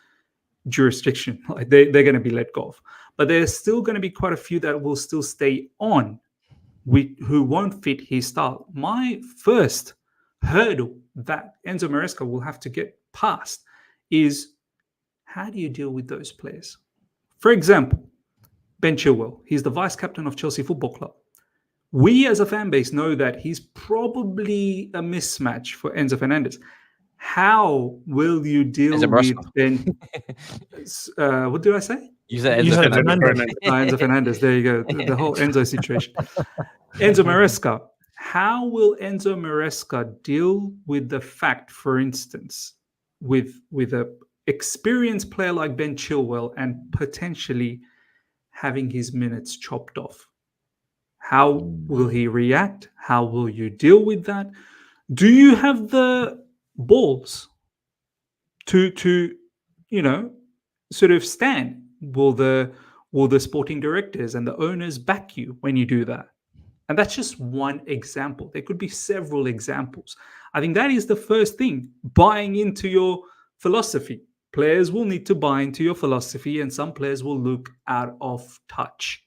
jurisdiction. Like they're going to be let go of. But there's still going to be quite a few that will still stay on, who won't fit his style. My first hurdle that Enzo Maresca will have to get past is, how do you deal with those players? For example, Ben Chilwell. He's the vice captain of Chelsea Football Club. We as a fan base know that he's probably a mismatch for Enzo Fernandez. How will you deal with Ben? What did I say? You said Enzo Fernandez. Enzo Fernandez. There you go. The whole Enzo situation. Enzo Maresca. How will Enzo Maresca deal with the fact, for instance, with a experienced player like Ben Chilwell and potentially having his minutes chopped off? How will he react? How will you deal with that? Do you have the balls to sort of stand? Will the sporting directors and the owners back you when you do that? And that's just one example. There could be several examples. I think that is the first thing, buying into your philosophy. Players will need to buy into your philosophy, and some players will look out of touch.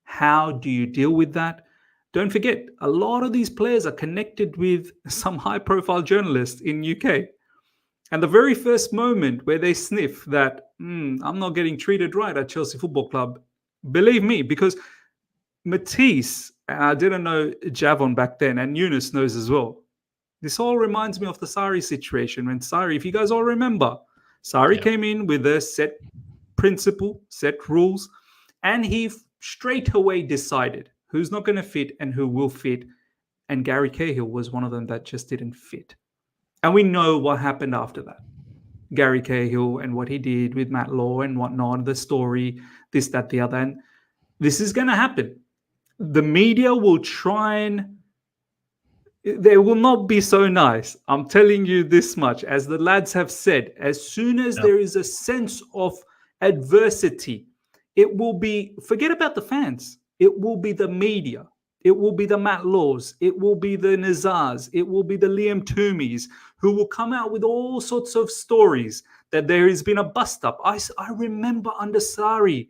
How do you deal with that? Don't forget, a lot of these players are connected with some high-profile journalists in UK. And the very first moment where they sniff that, I'm not getting treated right at Chelsea Football Club, believe me, because Matisse, and I didn't know Javon back then, and Younes knows as well. This all reminds me of the Sarri situation, when Sarri, if you guys all remember, Sarri came in with a set principle, set rules, and he straight away decided who's not going to fit and who will fit. And Gary Cahill was one of them that just didn't fit. And we know what happened after that. Gary Cahill and what he did with Matt Law and whatnot, the story, this, that, the other. And this is going to happen. The media will try and they will not be so nice. I'm telling you this much. As the lads have said, as soon as there is a sense of adversity, it will be, forget about the fans. It will be the media. It will be the Matt Laws. It will be the Nazars. It will be the Liam Toomeys who will come out with all sorts of stories that there has been a bust up. I remember under Sarri,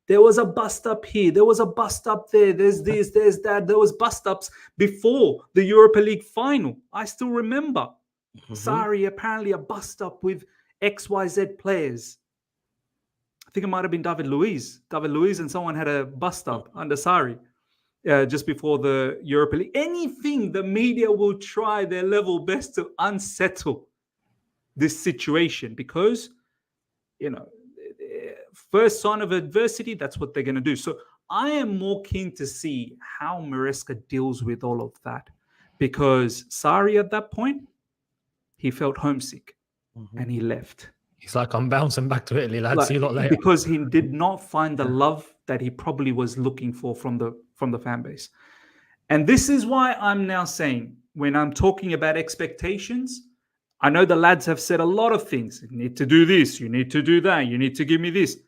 there was a bust up here. There was a bust up there. There's this, there's that. There was bust ups before the Europa League final. I still remember Sarri apparently a bust up with XYZ players. I think it might have been David Luiz. David Luiz and someone had a bust up under Sarri just before the Europa League. Anything, the media will try their level best to unsettle this situation because, you know, first sign of adversity, that's what they're going to do. So I am more keen to see how Maresca deals with all of that because Sarri at that point, he felt homesick and he left. He's like, I'm bouncing back to Italy, lads. See you lot later. Because he did not find the love that he probably was looking for from the fan base. And this is why I'm now saying, when I'm talking about expectations, I know the lads have said a lot of things. You need to do this. You need to do that. You need to give me this.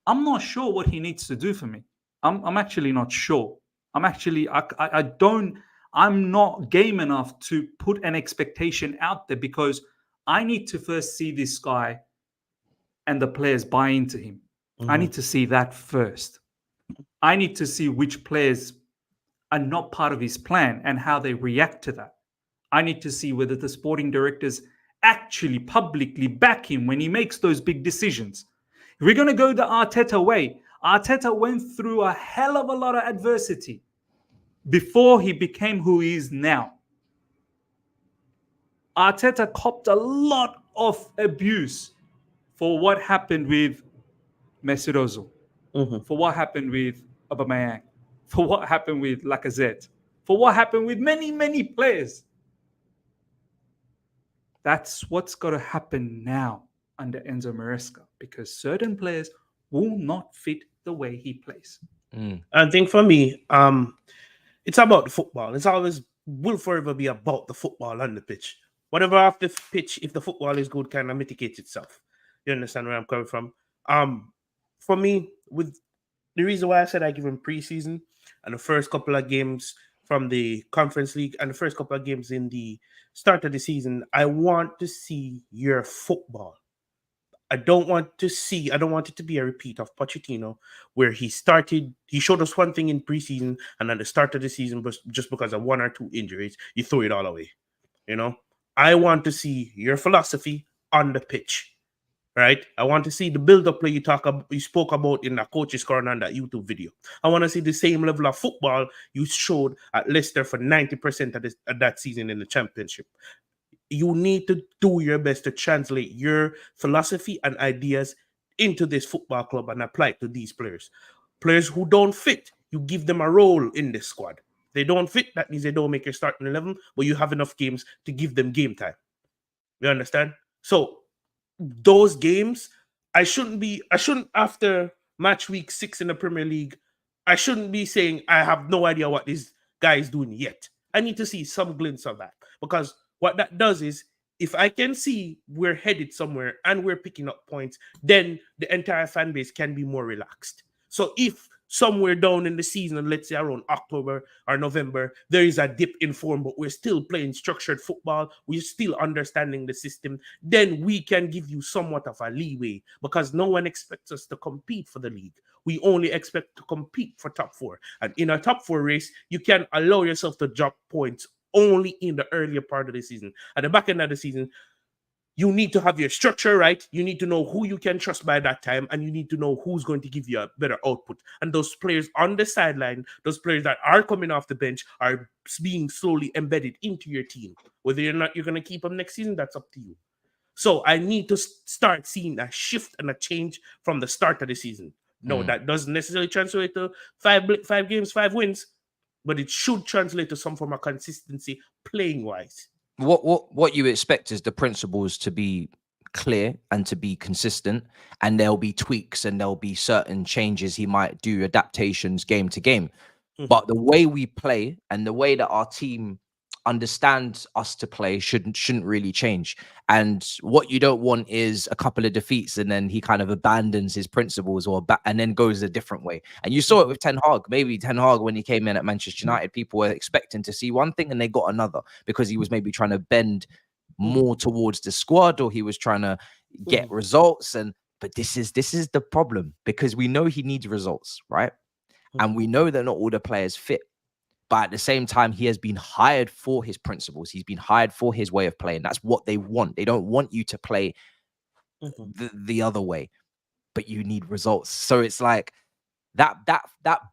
I'm not sure what he needs to do for me. I'm actually not sure. I'm not game enough to put an expectation out there because I need to first see this guy and the players buy into him. I need to see that first. I need to see which players are not part of his plan and how they react to that. I need to see whether the sporting directors actually publicly back him when he makes those big decisions. If we're going to go the Arteta way, Arteta went through a hell of a lot of adversity before he became who he is now. Arteta copped a lot of abuse for what happened with Mesut Ozil, for what happened with Aubameyang, for what happened with Lacazette, for what happened with many, many players. That's what's got to happen now under Enzo Maresca because certain players will not fit the way he plays. I think for me, it's about the football. It's always will forever be about the football on the pitch. Whatever off the pitch, if the football is good, kind of mitigates itself. You understand where I'm coming from? For me, with the reason why I said I give him preseason and the first couple of games from the Conference League and the first couple of games in the start of the season, I want to see your football. I don't want it to be a repeat of Pochettino, where he showed us one thing in preseason, and at the start of the season, but just because of one or two injuries, you threw it all away. You know, I want to see your philosophy on the pitch, right? I want to see the build-up play you spoke about in the coach's corner on that YouTube video. I want to see the same level of football you showed at Leicester for 90% of that season in the Championship. You need to do your best to translate your philosophy and ideas into this football club and apply it to these players. Players who don't fit, you give them a role in this squad. They don't fit, that means they don't make your starting 11, but you have enough games to give them game time. You understand? So those games, I shouldn't after match week 6 in the Premier League, I shouldn't be saying I have no idea what this guy is doing yet. I need to see some glimpse of that because what that does is, if I can see we're headed somewhere and we're picking up points, then the entire fan base can be more relaxed. So if somewhere down in the season, let's say around October or November, there is a dip in form, but we're still playing structured football, we're still understanding the system, then we can give you somewhat of a leeway because no one expects us to compete for the league. We only expect to compete for top 4. And in a top 4 race, you can allow yourself to drop points only in the earlier part of the season. At the back end of the season, you need to have your structure right. You need to know who you can trust by that time, and you need to know who's going to give you a better output. And those players on the sideline, those players that are coming off the bench, are being slowly embedded into your team. Whether or not you're going to keep them next season, that's up to you. So I need to start seeing a shift and a change from the start of the season. No, that doesn't necessarily translate to 5 games, 5 wins, but it should translate to some form of consistency playing wise. What you expect is the principles to be clear and to be consistent, and there'll be tweaks and there'll be certain changes he might do, adaptations game to game. But the way we play and the way that our team understands us to play shouldn't really change. And what you don't want is a couple of defeats and then he kind of abandons his principles and then goes a different way. And you saw it with Ten Hag. Maybe Ten Hag, when he came in at Manchester United, people were expecting to see one thing and they got another because he was maybe trying to bend more towards the squad, or he was trying to get results. But this is the problem, because we know he needs results, right? And we know that not all the players fit. But at the same time, he has been hired for his principles. He's been hired for his way of playing. That's what they want. They don't want you to play the other way, but you need results. So it's like that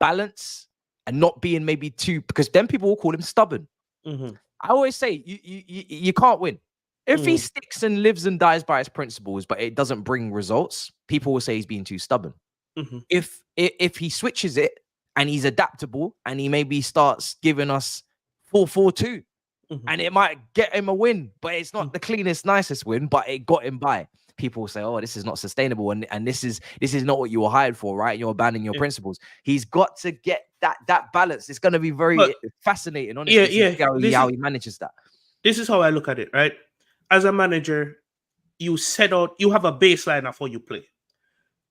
balance, and not being maybe too, because then people will call him stubborn. I always say you can't win. If he sticks and lives and dies by his principles, but it doesn't bring results, people will say he's being too stubborn. If he switches it, and he's adaptable, and he maybe starts giving us 4-4-2, and it might get him a win, but it's not the cleanest, nicest win, but it got him by. People will say, "Oh, this is not sustainable, and this is not what you were hired for, right? You're abandoning your principles." He's got to get that balance. It's going to be very fascinating, honestly, how he manages that. This is how I look at it, right? As a manager, you set out, you have a baseline of how you play.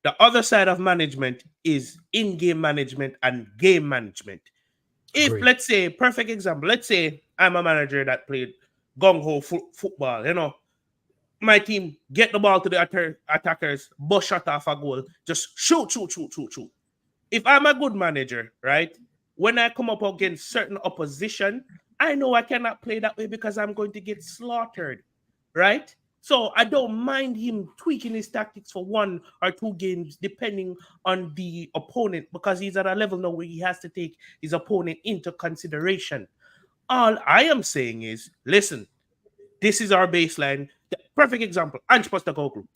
The other side of management is in-game management and game management. If, let's say, perfect example, let's say I'm a manager that played gung-ho football, you know, my team get the ball to the attackers, bust shot off a goal, just shoot. If I'm a good manager, right, when I come up against certain opposition, I know I cannot play that way because I'm going to get slaughtered, right? So I don't mind him tweaking his tactics for 1 or 2 games, depending on the opponent, because he's at a level now where he has to take his opponent into consideration. All I am saying is, listen, this is our baseline. The perfect example, Ange Postecoglou.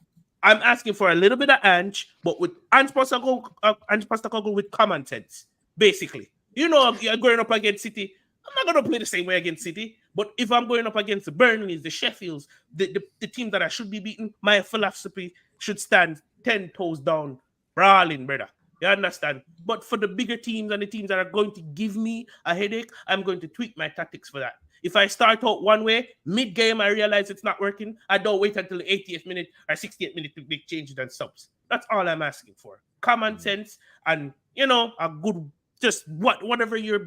I'm asking for a little bit of Ange, but with Ange Postecoglou with common sense, basically. You know, you're going up against City. I'm not going to play the same way against City, but if I'm going up against the Burnleys, the Sheffields, the team that I should be beating, my philosophy should stand 10 toes down, brawling, brother. You understand? But for the bigger teams and the teams that are going to give me a headache, I'm going to tweak my tactics for that. If I start out one way, mid-game, I realize it's not working, I don't wait until the 80th minute or 68th minute to make changes and subs. That's all I'm asking for. Common sense and, you know, a good... Just whatever your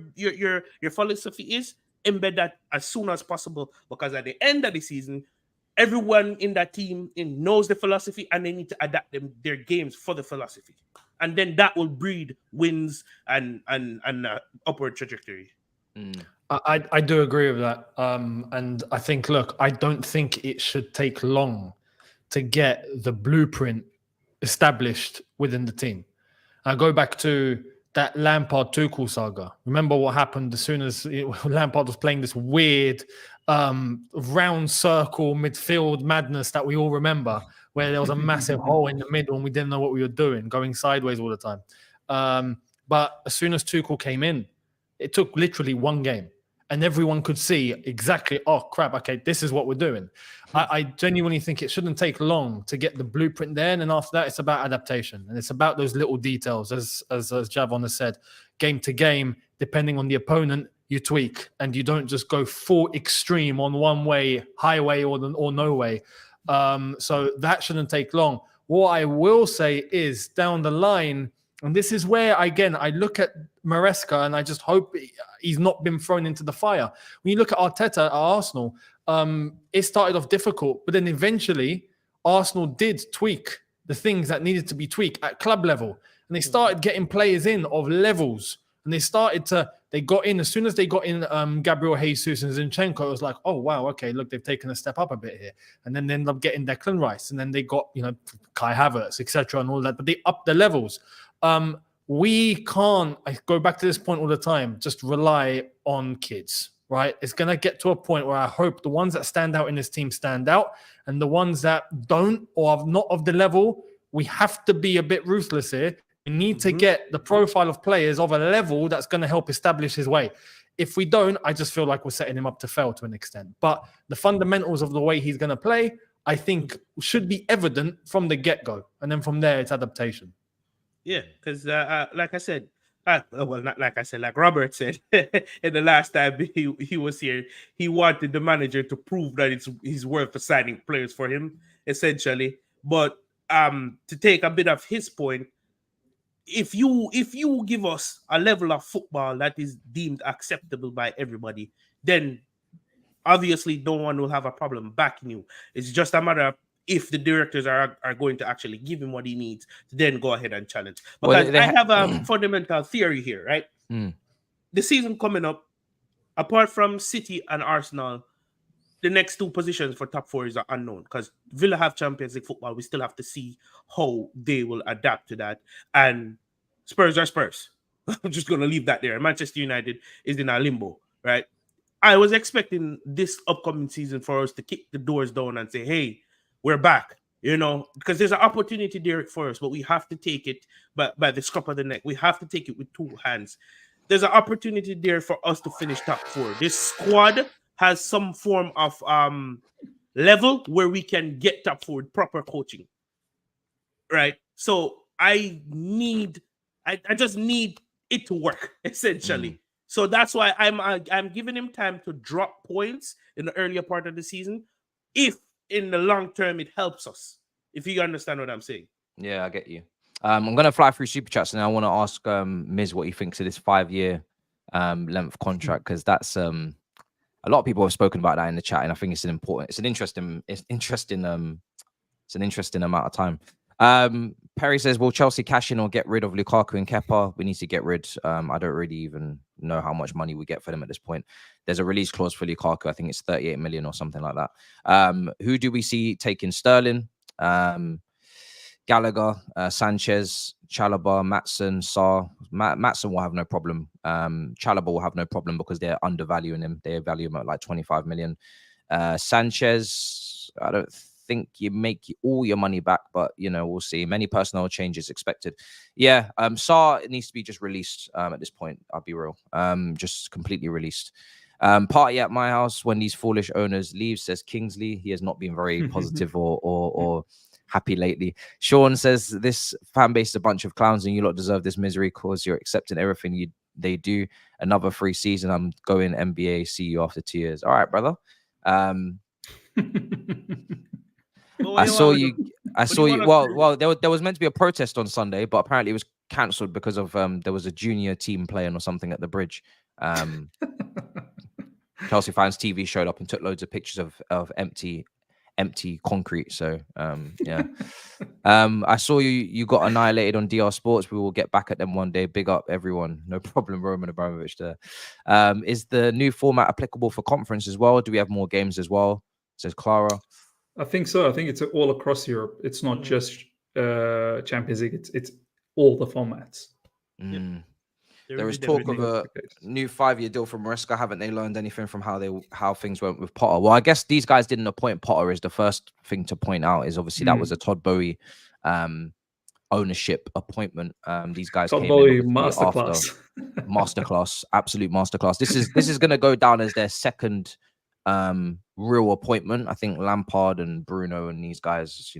philosophy is, embed that as soon as possible, because at the end of the season, everyone in that team knows the philosophy and they need to adapt their games for the philosophy, and then that will breed wins and upward trajectory. I do agree with that, and I think, look, I don't think it should take long to get the blueprint established within the team. I go back to that Lampard-Tuchel saga. Remember what happened as soon as Lampard was playing this weird round circle midfield madness that we all remember, where there was a massive hole in the middle and we didn't know what we were doing, going sideways all the time. But as soon as Tuchel came in, it took literally 1 game. And everyone could see exactly, oh, crap, okay, this is what we're doing. I genuinely think it shouldn't take long to get the blueprint there. And then after that, it's about adaptation. And it's about those little details, as Javon has said. Game to game, depending on the opponent, you tweak. And you don't just go full extreme on one way, highway or no way. So that shouldn't take long. What I will say is, down the line, and this is where, again, I look at Maresca and I just hope he's not been thrown into the fire. When you look at Arteta at Arsenal, it started off difficult, but then eventually Arsenal did tweak the things that needed to be tweaked at club level. And they started getting players in of levels. And they got in, as soon as they got in Gabriel Jesus and Zinchenko, it was like, oh, wow, okay, look, they've taken a step up a bit here. And then they ended up getting Declan Rice. And then they got, Kai Havertz, etc. and all that. But they upped the levels. We can't, I go back to this point all the time, just rely on kids, right? It's going to get to a point where I hope the ones that stand out in this team stand out, and the ones that don't or are not of the level, we have to be a bit ruthless here. We need to get the profile of players of a level that's going to help establish his way. If we don't, I just feel like we're setting him up to fail to an extent. But the fundamentals of the way he's going to play, I think should be evident from the get-go, and then from there it's adaptation. Yeah, because like I said, well, not like I said, like Robert said in the last time he was here, he wanted the manager to prove that he's worth signing players for him, essentially. But to take a bit of his point, if you give us a level of football that is deemed acceptable by everybody, then obviously no one will have a problem backing you. It's just a matter of if the directors are going to actually give him what he needs to then go ahead and challenge. Because I have a fundamental theory here, right? The season coming up, apart from City and Arsenal, the next two positions for top four is unknown because Villa have Champions League football. We still have to see how they will adapt to that. And Spurs are Spurs. I'm just going to leave that there. Manchester United is in a limbo, right? I was expecting this upcoming season for us to kick the doors down and say, hey, we're back, because there's an opportunity there for us, but we have to take it by the scruff of the neck. We have to take it with two hands. There's an opportunity there for us to finish top four. This squad has some form of level where we can get top four with proper coaching, right? So I just need it to work, essentially. So that's why I'm giving him time to drop points in the earlier part of the season, if in the long term it helps us. If you understand what I'm saying. Yeah, I get you. I'm gonna fly through super chats, and I want to ask Miz what he thinks of this 5-year length contract, because that's a lot of people have spoken about that in the chat, and I think it's an interesting amount of time. Perry says, will Chelsea cash in or get rid of Lukaku and Kepa? We need to get rid. I don't really even know how much money we get for them at this point. There's a release clause for Lukaku. I think it's 38 million or something like that. Who do we see taking Sterling? Gallagher, Sanchez, Chalobah, Maatsen, Sarr. Maatsen will have no problem. Chalobah will have no problem because they're undervaluing him. They value him at like 25 million. Sanchez, I don't think you make all your money back, but we'll see. Many personnel changes expected. Yeah, Sarr, it needs to be just released at this point. I'll be real. Just completely released. Party at my house when these foolish owners leave, says Kingsley. He has not been very positive or happy lately. Sean says this fan base is a bunch of clowns and you lot deserve this misery because you're accepting everything they do. Another free season. I'm going NBA. See you after 2 years. All right, brother. I saw you. Well, there was meant to be a protest on Sunday, but apparently it was cancelled because of there was a junior team playing or something at the bridge. Chelsea fans TV showed up and took loads of pictures of empty concrete. So yeah. I saw you got annihilated on DR Sports. We will get back at them one day. Big up everyone. No problem, Roman Abramovich there. Is the new format applicable for conference as well? Do we have more games as well? Says Clara. I think so. I think it's all across Europe. It's not just Champions League. It's all the formats. There is talk of a new 5-year deal from Maresca. Haven't they learned anything from how things went with Potter? Well, I guess these guys didn't appoint Potter. Is the first thing to point out is obviously that was a Todd Bowie ownership appointment. These guys Todd came Bowie in masterclass. Absolute masterclass. This is going to go down as their second real appointment. I think Lampard and Bruno and these guys,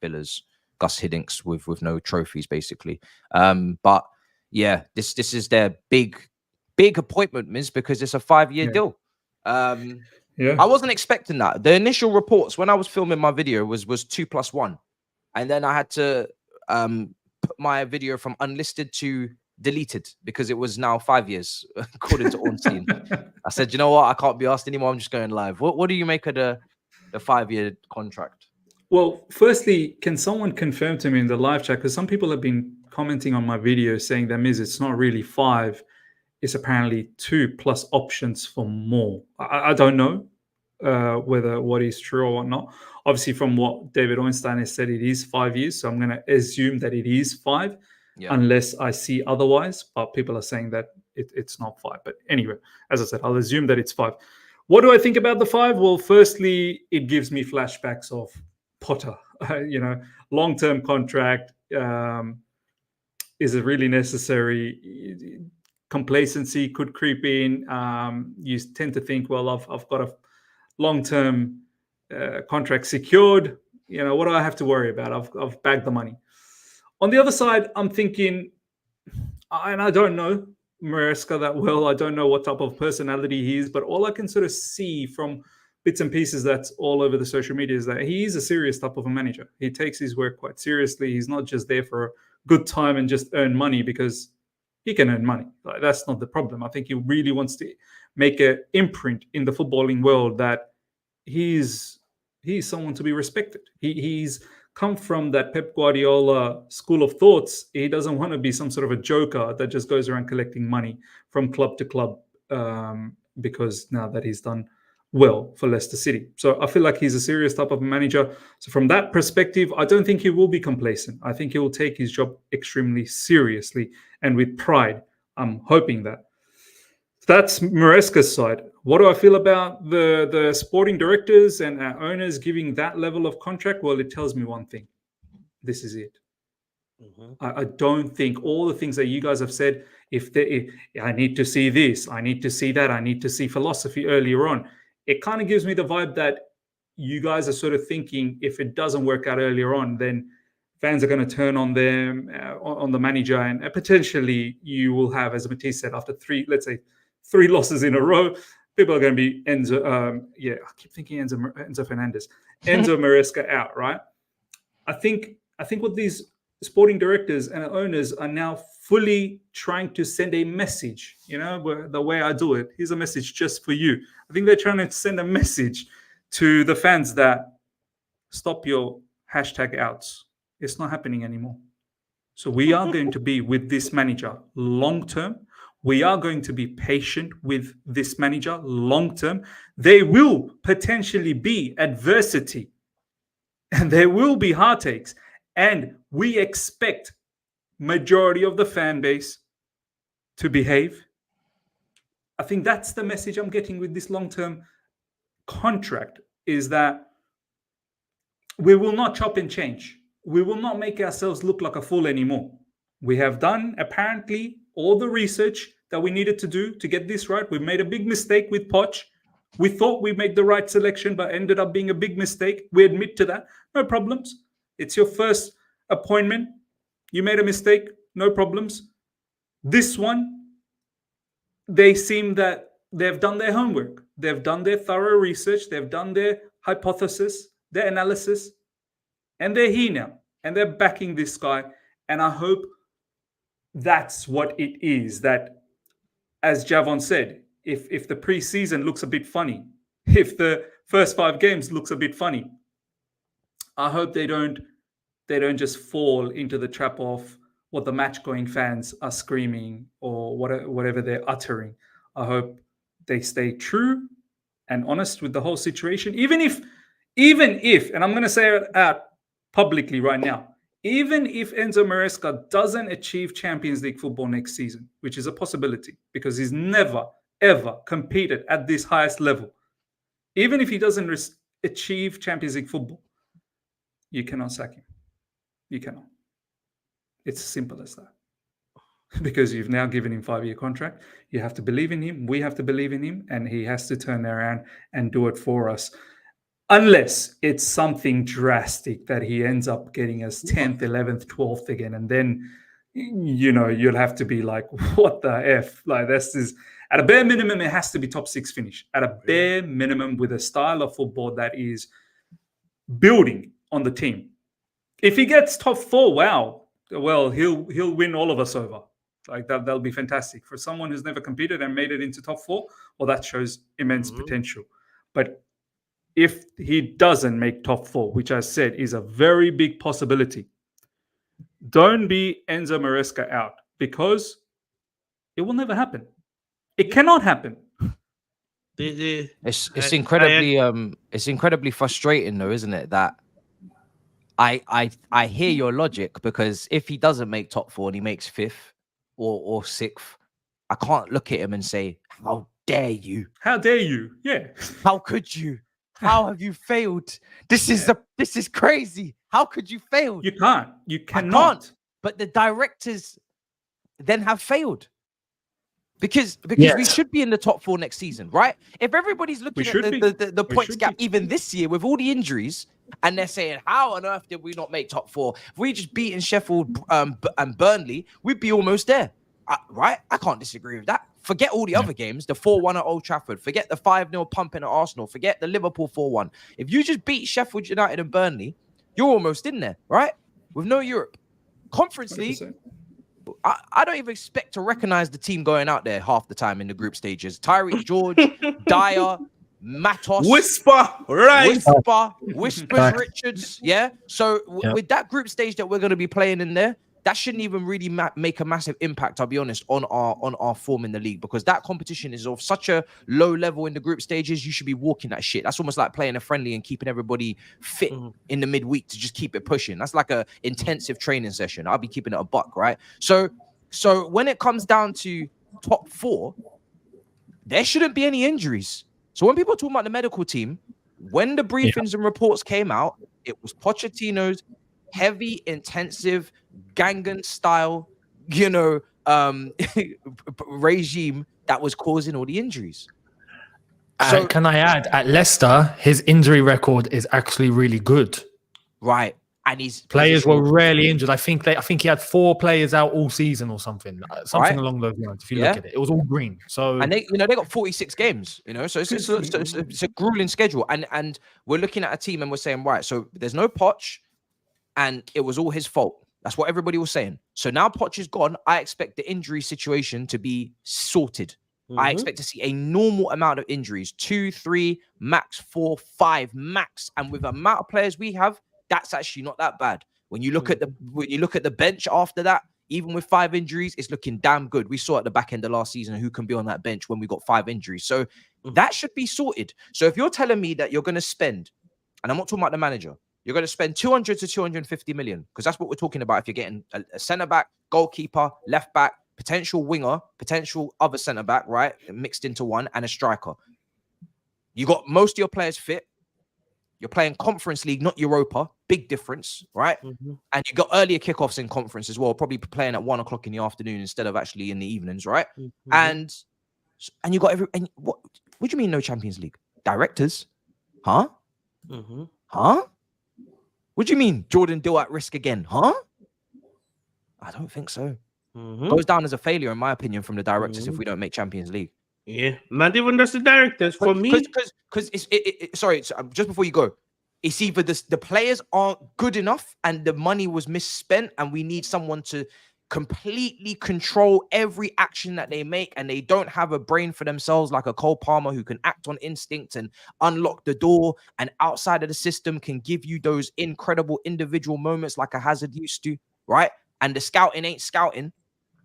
fillers, Gus Hiddink with no trophies basically. But yeah, this is their big appointment, Miz, because it's a 5-year deal. I wasn't expecting that. The initial reports when I was filming my video was 2+1, and then I had to put my video from unlisted to deleted because it was now 5 years according to Ornstein. I said, you know what, I can't be asked anymore. I'm just going live. What do you make of the 5-year contract? Well, firstly, can someone confirm to me in the live chat, because some people have been commenting on my video saying that it's not really 5, it's apparently 2 plus options for more. I don't know whether what is true or not. Obviously, from what David Ornstein has said, it is 5 years, so I'm going to assume that it is 5. Unless I see otherwise, but people are saying that it's not 5. But anyway, as I said, I'll assume that it's 5. What do I think about the 5? Well, firstly, it gives me flashbacks of Potter. Long-term contract. Is it really necessary? Complacency could creep in. You tend to think, well, I've got a long-term contract secured. You know, what do I have to worry about? I've bagged the money. On the other side, I'm thinking, and I don't know Maresca that well. I don't know what type of personality he is, but all I can sort of see from bits and pieces that's all over the social media is that he is a serious type of a manager. He takes his work quite seriously. He's not just there for a good time and just earn money because he can earn money. Like, that's not the problem. I think he really wants to make an imprint in the footballing world that he's someone to be respected. He's come from that Pep Guardiola school of thoughts. He doesn't want to be some sort of a joker that just goes around collecting money from club to club because now that he's done well for Leicester City. So I feel like he's a serious type of manager. So from that perspective, I don't think he will be complacent. I think he will take his job extremely seriously and with pride. I'm hoping that. That's Maresca's side. What do I feel about the sporting directors and our owners giving that level of contract? Well, it tells me one thing. This is it. I don't think all the things that you guys have said, if I need to see this, I need to see that, I need to see philosophy earlier on. It kind of gives me the vibe that you guys are sort of thinking if it doesn't work out earlier on, then fans are going to turn on them, on the manager, and potentially you will have, as Matisse said, after three losses in a row, people are going to be Enzo. I keep thinking Enzo Fernandez, Enzo Maresca out, right? I think what these sporting directors and owners are now fully trying to send a message. You know, the way I do it, here's a message just for you. I think they're trying to send a message to the fans that stop your hashtag outs. It's not happening anymore. So we are going to be with this manager long term. We are going to be patient with this manager long term. There will potentially be adversity and there will be heartaches. And we expect majority of the fan base to behave. I think that's the message I'm getting with this long-term contract, is that we will not chop and change. We will not make ourselves look like a fool anymore. We have done, apparently, all the research that we needed to do to get this right. We made a big mistake with Poch. We thought we made the right selection, but ended up being a big mistake. We admit to that. No problems. It's your first appointment. You made a mistake. No problems. This one, they seem that they've done their homework. They've done their thorough research. They've done their hypothesis, their analysis, and they're here now. And they're backing this guy. And I hope that's what it is. That, as Javon said, if the preseason looks a bit funny, if the first 5 games looks a bit funny, I hope they don't just fall into the trap of what the match-going fans are screaming or whatever they're uttering. I hope they stay true and honest with the whole situation. Even if, and I'm going to say it out publicly right now, even if Enzo Maresca doesn't achieve Champions League football next season, which is a possibility because he's never, ever competed at this highest level, even if he doesn't achieve Champions League football, you cannot sack him. You cannot. It's as simple as that. Because you've now given him 5-year contract. You have to believe in him. We have to believe in him. And he has to turn around and do it for us. Unless it's something drastic that he ends up getting us 10th, 11th, 12th again. And then, you know, you'll have to be like, what the F? Like, this is, at a bare minimum, it has to be top 6 finish. At a bare minimum, with a style of football that is building on the team. If he gets top 4, wow, well, he'll win all of us over. Like that'll be fantastic. For someone who's never competed and made it into top 4, well, that shows immense potential. But if he doesn't make top 4, which I said is a very big possibility, don't be Enzo Maresca out, because it will never happen. It cannot happen. It's incredibly frustrating though, isn't it? That I hear your logic, because if he doesn't make top 4 and he makes 5th or 6th, I can't look at him and say, how dare you? How dare you? Yeah. How could you? How have you failed? This is crazy. How could you fail? You can't. You cannot. But the directors then have failed. Because Yes. we should be in the top 4 next season, right? If everybody's looking at the We points should gap be. even this year with all the injuries, and they're saying, how on earth did we not make top 4? If we just beaten Sheffield and Burnley, we'd be almost there, right? I can't disagree with that. Forget all the other games, the 4-1 at Old Trafford. Forget the 5-0 pumping at Arsenal. Forget the Liverpool 4-1. If you just beat Sheffield United and Burnley, you're almost in there, right? With no Europe. Conference League, 100%. I don't even expect to recognize the team going out there half the time in the group stages. Tyreek George, Dyer, Matos, Whispers Richards. Yeah. So with that group stage that we're going to be playing in there, that shouldn't even really make a massive impact, I'll be honest, on our form in the league, because that competition is of such a low level in the group stages. You should be walking that shit. That's almost like playing a friendly and keeping everybody fit in the midweek to just keep it pushing. That's like a intensive training session. I'll be keeping it a buck, right? So when it comes down to top 4, there shouldn't be any injuries. So when people talk about the medical team, when the briefings and reports came out, it was Pochettino's heavy, intensive, Gangan style, regime that was causing all the injuries. So can I add, at Leicester, his injury record is actually really good. Right. And his players were rarely injured. I think he had 4 players out all season or something along those lines. If you look at it, it was all green. So and they got 46 games. So it's a grueling schedule. And we're looking at a team and we're saying, right, so there's no Poch, and it was all his fault. That's what everybody was saying. So now Poch is gone. I expect the injury situation to be sorted. I expect to see a normal amount of injuries, 2, 3, max 4, 5, max. And with the amount of players we have, that's actually not that bad. When you look at the bench after that, even with 5 injuries, it's looking damn good. We saw at the back end of last season who can be on that bench when we got 5 injuries. So that should be sorted. So if you're telling me that you're going to spend, and I'm not talking about the manager, you're going to spend 200 to 250 million, because that's what we're talking about. If you're getting a centre back, goalkeeper, left back, potential winger, potential other centre back, right, mixed into one, and a striker. You got most of your players fit. You're playing Conference League, not Europa. Big difference, right? And you got earlier kickoffs in Conference as well, probably playing at 1 o'clock in the afternoon instead of actually in the evenings, right? And you got what do you mean no Champions League? Directors? Huh? Huh? What do you mean Jordan Dill at risk again? Huh? I don't think so. Goes down as a failure, in my opinion, from the directors if we don't make Champions League. Yeah, not even just the directors. For me, because sorry, just before you go, it's either the players aren't good enough and the money was misspent, and we need someone to completely control every action that they make, and they don't have a brain for themselves like a Cole Palmer who can act on instinct and unlock the door, and outside of the system can give you those incredible individual moments like a Hazard used to, right? And the scouting ain't scouting,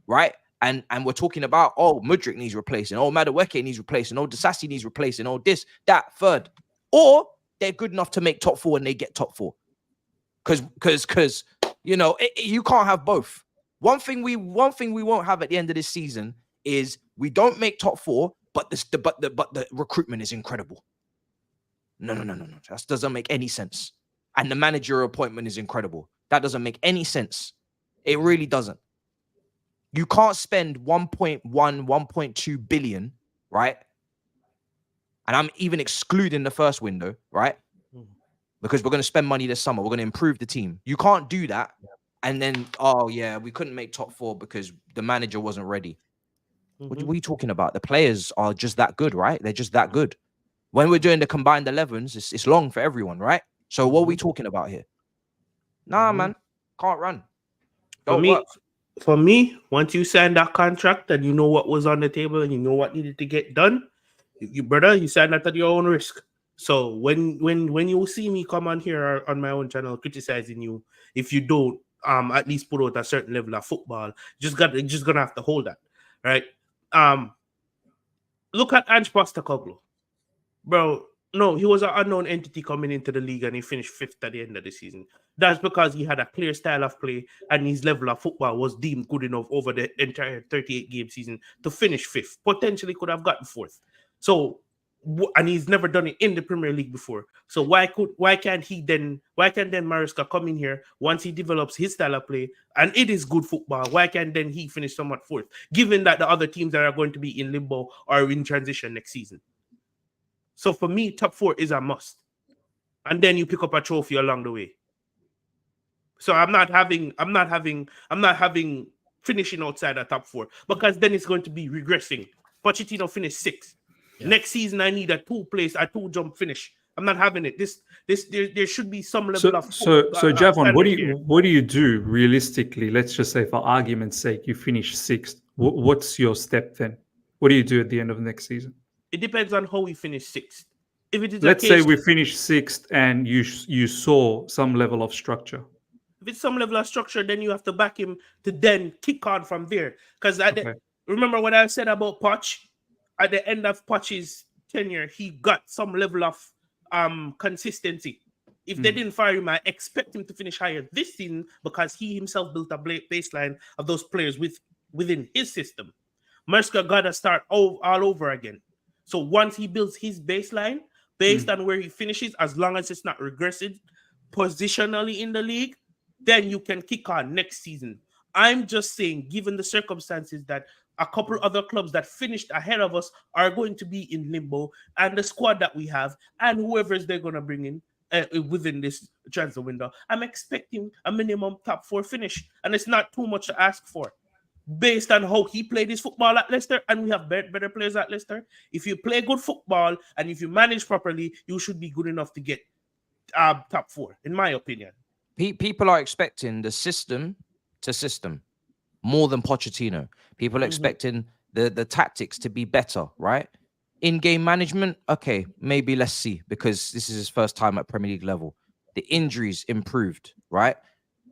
right? And we're talking about, oh, Mudryk needs replacing, oh, Madueke needs replacing, oh, Disasi needs replacing, oh, this, that, third. Or they're good enough to make top 4 and they get top 4. Because you can't have both. One thing we won't have at the end of this season is we don't make top 4, but the recruitment is incredible. No. That doesn't make any sense. And the manager appointment is incredible. That doesn't make any sense. It really doesn't. You can't spend 1.1, 1.2 billion, right? And I'm even excluding the first window, right? Because we're going to spend money this summer. We're going to improve the team. You can't do that. And then, oh, yeah, we couldn't make top 4 because the manager wasn't ready. What are you talking about? The players are just that good, right? They're just that good. When we're doing the combined 11s, it's long for everyone, right? So what are we talking about here? Nah, man. Can't run. Don't work. For me, once you sign that contract and you know what was on the table and you know what needed to get done, you sign that at your own risk. So when you see me come on here on my own channel criticizing you, if you don't at least put out a certain level of football, just gonna have to hold that, right? Look at Ange Postecoglou, bro. No, he was an unknown entity coming into the league and he finished 5th at the end of the season. That's because he had a clear style of play and his level of football was deemed good enough over the entire 38-game season to finish 5th. Potentially could have gotten 4th. So And he's never done it in the Premier League before. So why can't Maresca come in here once he develops his style of play and it is good football? Why can't then he finish somewhat fourth, given that the other teams that are going to be in limbo are in transition next season? So for me, top 4 is a must, and then you pick up a trophy along the way. So I'm not having finishing outside the top 4, because then it's going to be regressing. Pochettino finished 6th. Yeah. Next season, I need a 2 jump finish. I'm not having it. There should be some level of. So Javon, what do you do realistically? Let's just say, for argument's sake, you finish 6th. What's your step then? What do you do at the end of next season? It depends on how we finish 6th. If it is, let's say we finish 6th and you saw some level of structure. If it's some level of structure, then you have to back him to then kick on from there. Because remember what I said about Poch? At the end of Poch's tenure, he got some level of consistency. If they didn't fire him, I expect him to finish higher this season, because he himself built a baseline of those players within his system. Maresca got to start all over again. So once he builds his baseline, based on where he finishes, as long as it's not regressive positionally in the league, then you can kick on next season. I'm just saying, given the circumstances that a couple other clubs that finished ahead of us are going to be in limbo, and the squad that we have, and whoever they're going to bring in within this transfer window, I'm expecting a minimum top 4 finish, and it's not too much to ask for. Based on how he played his football at Leicester, and we have better players at Leicester. If you play good football and if you manage properly, you should be good enough to get top 4, in my opinion. People are expecting the system more than Pochettino. People are expecting the tactics to be better, right? In-game management, okay, maybe let's see, because this is his first time at Premier League level. The injuries improved, right?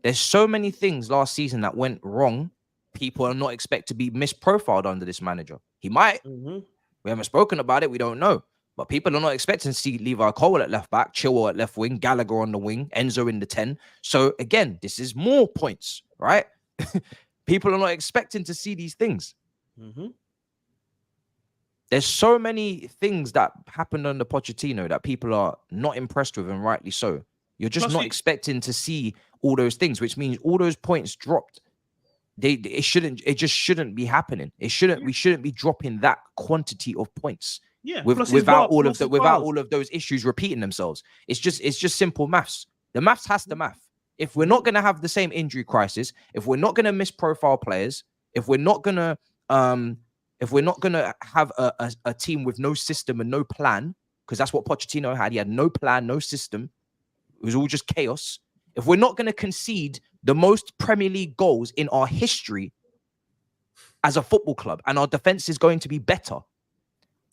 There's so many things last season that went wrong. People are not expected to be misprofiled under this manager. He might. We haven't spoken about it. We don't know. But people are not expecting to see Levi Cole at left back, Chilwell at left wing, Gallagher on the wing, Enzo in the 10. So again, this is more points, right? People are not expecting to see these things. There's so many things that happened under Pochettino that people are not impressed with, and rightly so. You're just not expecting to see all those things, which means all those points dropped. It just shouldn't be happening. We shouldn't be dropping that quantity of points. Yeah, without all of those issues repeating themselves. It's just simple maths. The maths has to math. If we're not gonna have the same injury crisis, if we're not gonna misprofile players, if we're not gonna have a team with no system and no plan, because that's what Pochettino had. He had no plan, no system. It was all just chaos. If we're not gonna concede the most Premier League goals in our history as a football club, and our defense is going to be better,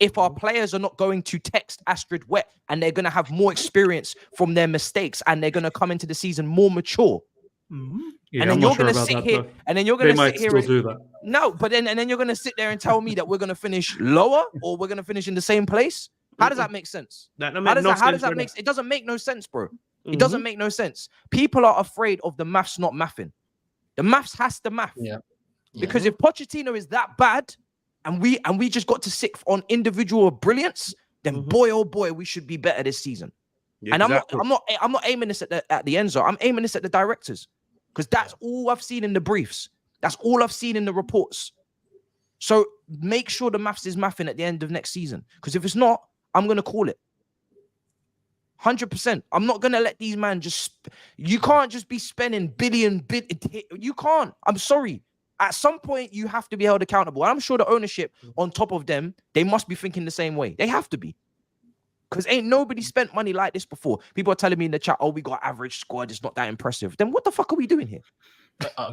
if our players are not going to text Astrid wet, and they're going to have more experience from their mistakes, and they're going to come into the season more mature, yeah, and then you're going to sit here, and then you're going to sit here and do that. No, but then you're going to sit there and tell me that we're going to finish lower, or we're going to finish in the same place. How does that make sense? How does that make? It doesn't make no sense, bro. It doesn't make no sense. People are afraid of the maths not mathing. The maths has to math. Yeah. Because if Pochettino is that bad, and we just got to sit on individual brilliance, then boy, oh boy, we should be better this season. Yeah, and exactly. I'm not aiming this at the Enzo. I'm aiming this at the directors, because that's all I've seen in the briefs. That's all I've seen in the reports. So make sure the maths is mathing at the end of next season. Because if it's not, I'm gonna call it 100%. I'm not gonna let these men just. You can't just be spending billion. You can't. I'm sorry. At some point, you have to be held accountable. And I'm sure the ownership on top of them, they must be thinking the same way. They have to be. Because ain't nobody spent money like this before. People are telling me in the chat, oh, we got average squad. It's not that impressive. Then what the fuck are we doing here?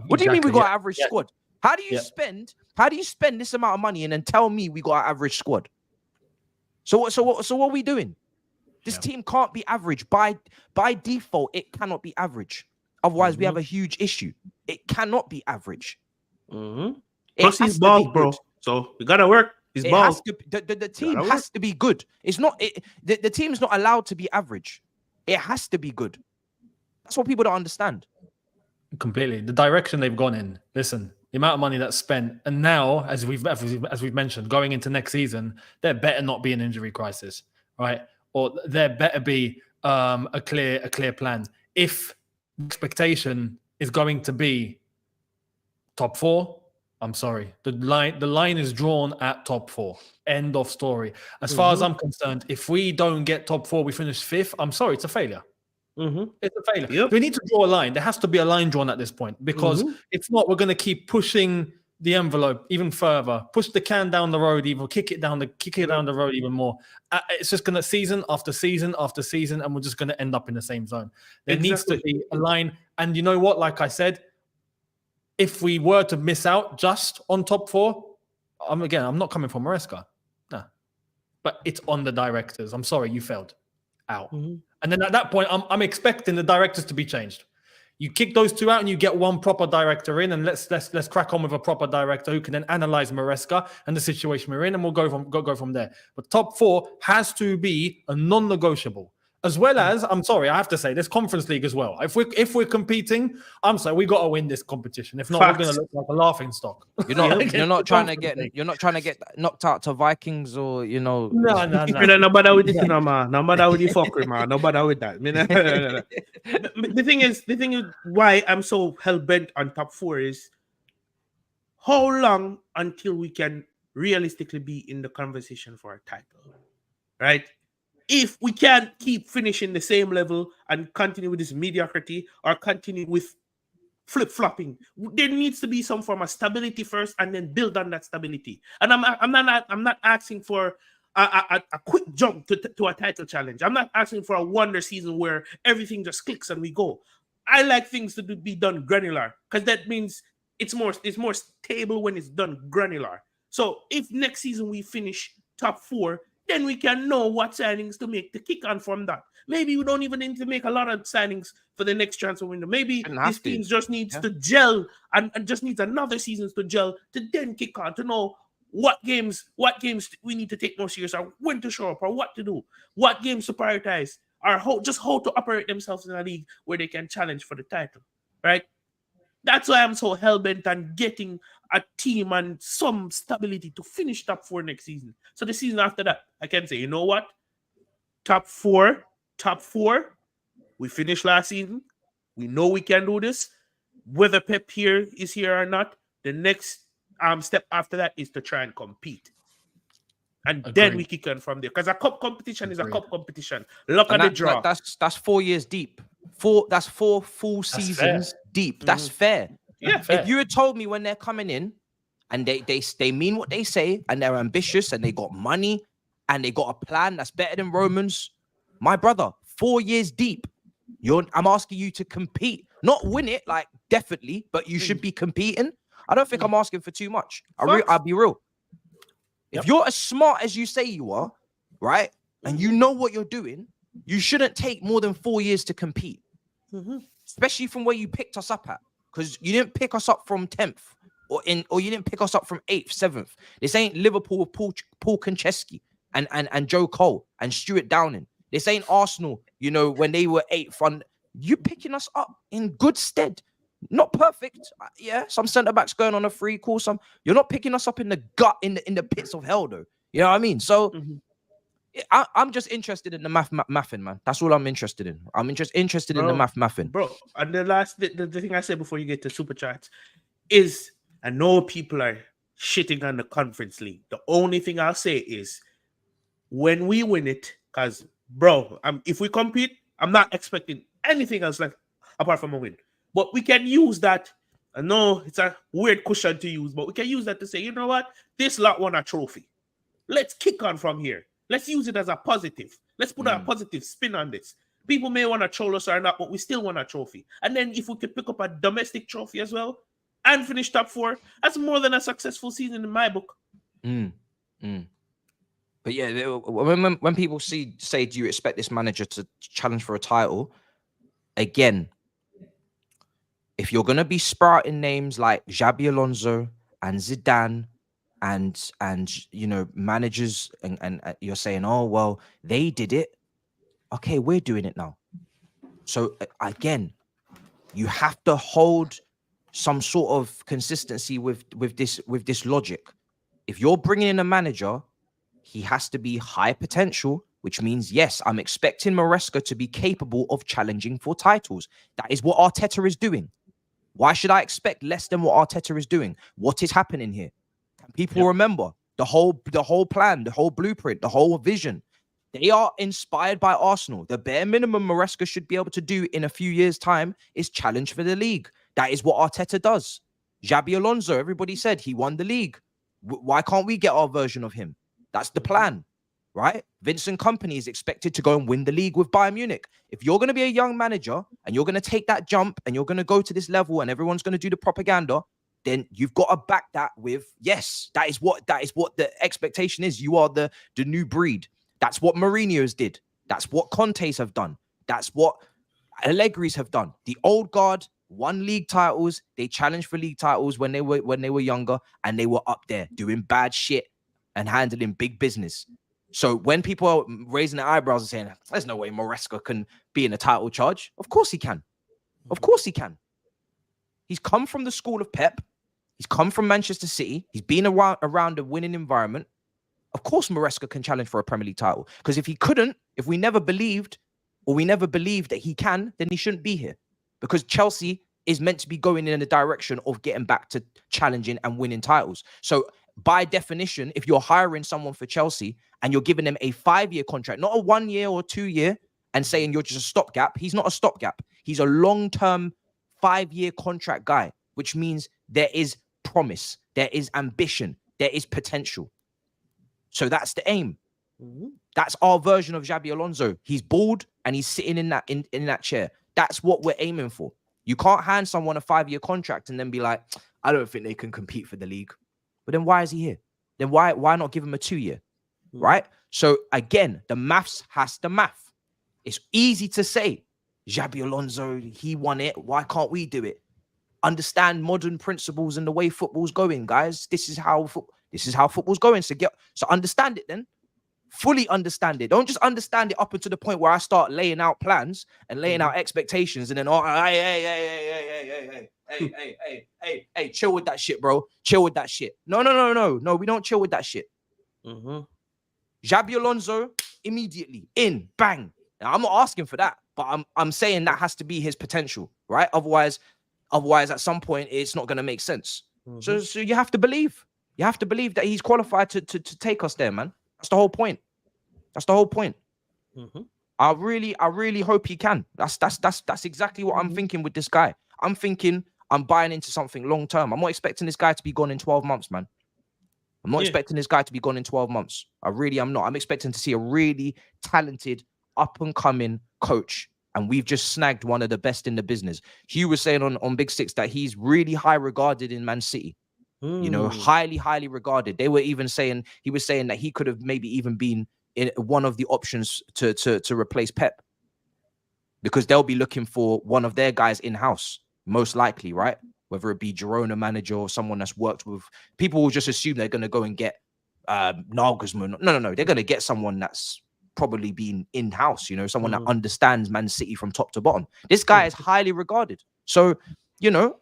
What do you mean we got an average squad? How do you spend this amount of money and then tell me we got an average squad? So what are we doing? This team can't be average. By default, it cannot be average. Otherwise, we have a huge issue. It cannot be average. Plus he's bald, bro. So we gotta work. He's bald. The team has to be good. It's not the team's not allowed to be average. It has to be good. That's what people don't understand. Completely. The direction they've gone in. Listen, the amount of money that's spent, and now, as we've mentioned, going into next season, there better not be an injury crisis, right? Or there better be a clear plan. If expectation is going to be top 4, I'm sorry. The line is drawn at top 4. End of story. As far as I'm concerned, if we don't get top 4, we finish 5th. I'm sorry, it's a failure. It's a failure. Yep. We need to draw a line. There has to be a line drawn at this point, because if not, we're going to keep pushing the envelope even further, push the can down the road, even kick it down the road even more. It's just going to season after season after season, and we're just going to end up in the same zone. There needs to be a line. And you know what? Like I said, if we were to miss out just on top 4, I'm not coming for Maresca. No. But it's on the directors. I'm sorry, you failed. Out. And then at that point, I'm expecting the directors to be changed. You kick those 2 out and you get one proper director in, and let's crack on with a proper director who can then analyze Maresca and the situation we're in, and we'll go from there. But top 4 has to be a non-negotiable. As well as, I'm sorry, I have to say, there's Conference League as well. If we're competing, I'm sorry, we got to win this competition. If not, we're going to look like a laughing stock. You're not trying to get knocked out to Vikings, or No. No bother with this, no man. No bother with the fuckery, man. No bother with that. No. The thing is, why I'm so hell bent on top 4 is how long until we can realistically be in the conversation for a title, right? If we can't keep finishing the same level and continue with this mediocrity, or continue with flip-flopping, there needs to be some form of stability first, and then build on that stability. And I'm not asking for a quick jump to a title challenge. I'm not asking for a wonder season where everything just clicks and we go. I like things to be done granular, because that means it's more stable when it's done granular. So if next season we finish top 4, then we can know what signings to make to kick on from that. Maybe we don't even need to make a lot of signings for the next transfer window. Maybe this team just needs to gel and just needs another season to gel to then kick on, to know what games we need to take more serious, or when to show up, or what to do, what games to prioritize, or how to operate themselves in a league where they can challenge for the title, right? That's why I'm so hell-bent on getting a team and some stability to finish top 4 next season. So the season after that, I can say, you know what? Top four, we finished last season. We know we can do this. Whether Pep is here or not, the next step after that is to try and compete. And then we kick on from there. Because a cup competition is a cup competition. Look at the draw. That's 4 years deep. That's 4 full seasons deep. That's fair. Yeah. If you had told me when they're coming in and they mean what they say, and they're ambitious, and they got money, and they got a plan that's better than Romans, my brother, 4 years deep, I'm asking you to compete. Not win it, like, definitely, but you should be competing. I don't think I'm asking for too much. I'll be real. If you're as smart as you say you are, right, and you know what you're doing, you shouldn't take more than 4 years to compete. Especially from where you picked us up at. Because you didn't pick us up from 10th, or you didn't pick us up from 8th, 7th. This ain't Liverpool with Paul Konchesky and Joe Cole and Stuart Downing. This ain't Arsenal, when they were 8th. You're picking us up in good stead. Not perfect. Yeah, some centre-backs going on a free call. You're not picking us up in the gut, in the pits of hell, though. You know what I mean? So I'm just interested in the mathing, man. That's all I'm interested in. I'm interested in the mathing. Bro, and the thing I said before you get to super chats is, I know people are shitting on the Conference League. The only thing I'll say is, when we win it, because, bro, if we compete, I'm not expecting anything else apart from a win. But we can use that. I know it's a weird cushion to use, but we can use that to say, you know what? This lot won a trophy. Let's kick on from here. Let's use it as a positive. Let's put a positive spin on this. People may want to troll us or not, but we still want a trophy. And then if we could pick up a domestic trophy as well and finish top 4, that's more than a successful season in my book. But yeah, when people say, do you expect this manager to challenge for a title? Again, if you're going to be sprouting names like Xabi Alonso and Zidane, and managers, and you're saying, oh, well, they did it. Okay, we're doing it now. So again, you have to hold some sort of consistency with this logic. If you're bringing in a manager, he has to be high potential, which means, yes, I'm expecting Maresca to be capable of challenging for titles. That is what Arteta is doing. Why should I expect less than what Arteta is doing? What is happening here? Can people remember the whole plan, the whole blueprint, the whole vision? They are inspired by Arsenal. The bare minimum Maresca should be able to do in a few years' time is challenge for the league. That is what Arteta does. Xabi Alonso, everybody said he won the league. Why can't we get our version of him? That's the plan, right? Vincent Kompany is expected to go and win the league with Bayern Munich. If you're going to be a young manager and you're going to take that jump and you're going to go to this level and everyone's going to do the propaganda, then you've got to back that with, yes, that is what the expectation is. You are the new breed. That's what Mourinho's did. That's what Conte's have done. That's what Allegri's have done. The old guard won league titles. They challenged for league titles when they were younger, and they were up there doing bad shit and handling big business. So when people are raising their eyebrows and saying, there's no way Maresca can be in a title charge, of course he can. Of course he can. He's come from the school of Pep. He's come from Manchester City. He's been around a winning environment. Of course Maresca can challenge for a Premier League title. Because if he couldn't, if we never believed that he can, then he shouldn't be here. Because Chelsea is meant to be going in the direction of getting back to challenging and winning titles. So by definition, if you're hiring someone for Chelsea and you're giving them a 5-year contract, not a 1 year or 2 year, and saying you're just a stopgap, he's not a stopgap. He's a long-term 5-year contract guy, which means there is promise, there is ambition, there is potential. So that's the aim. That's our version of Xabi Alonso. He's bald and he's sitting in that chair. That's what we're aiming for. You can't hand someone a 5-year contract and then be like, I don't think they can compete for the league. But then why is he here? Then why not give him a 2-year? Right? So again, the maths has to math. It's easy to say, Xabi Alonso, he won it. Why can't we do it? Understand modern principles and the way football's going, guys. This is how football's going. So understand it then. Fully understand it. Don't just understand it up until the point where I start laying out plans and laying out expectations and then, hey, chill with that shit, bro. Chill with that shit. No, we don't chill with that shit. Xabi Alonso, immediately, in, bang. Now, I'm not asking for that, but I'm saying that has to be his potential, right? Otherwise, at some point, it's not going to make sense. So you have to believe. You have to believe that he's qualified to take us there, man. That's the whole point. I really hope he can. That's exactly what I'm thinking with this guy. I'm thinking I'm buying into something long term. I'm not expecting this guy to be gone in 12 months, man. I'm not expecting this guy to be gone in 12 months. I really am not. I'm expecting to see a really talented, up and coming coach. And we've just snagged one of the best in the business. Hugh was saying on Big Six that he's really high regarded in Man City. You know, highly regarded. He was saying that he could have maybe even been in one of the options to replace Pep, because they'll be looking for one of their guys in-house, most likely, right? Whether it be Girona manager or someone that's worked with, people will just assume they're going to go and get Nagelsmann. No. They're going to get someone that's probably been in-house, you know, someone that understands Man City from top to bottom. This guy is highly regarded. So, you know,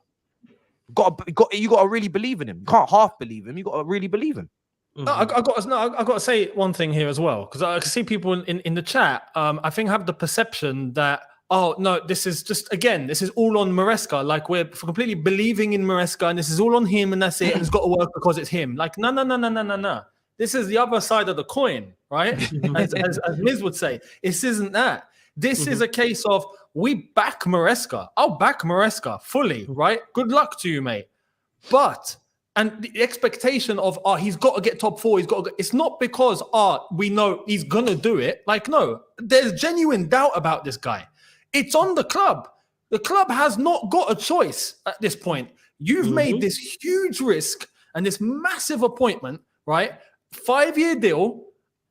you got to really believe in him. You can't half believe him. You got to really believe him. No, I got to say one thing here as well, because I can see people in the chat. I think have the perception that, oh no, this is all on Maresca. Like we're completely believing in Maresca, and this is all on him, and that's it. And it's got to work because it's him. Like no. This is the other side of the coin, right? as Liz would say, this isn't that. This is a case of we back Maresca. I'll back Maresca fully, right? Good luck to you, mate. And the expectation of, he's got to get top 4. It's not because, we know he's going to do it. Like, no, there's genuine doubt about this guy. It's on the club. The club has not got a choice at this point. You've made this huge risk and this massive appointment, right? 5-year deal,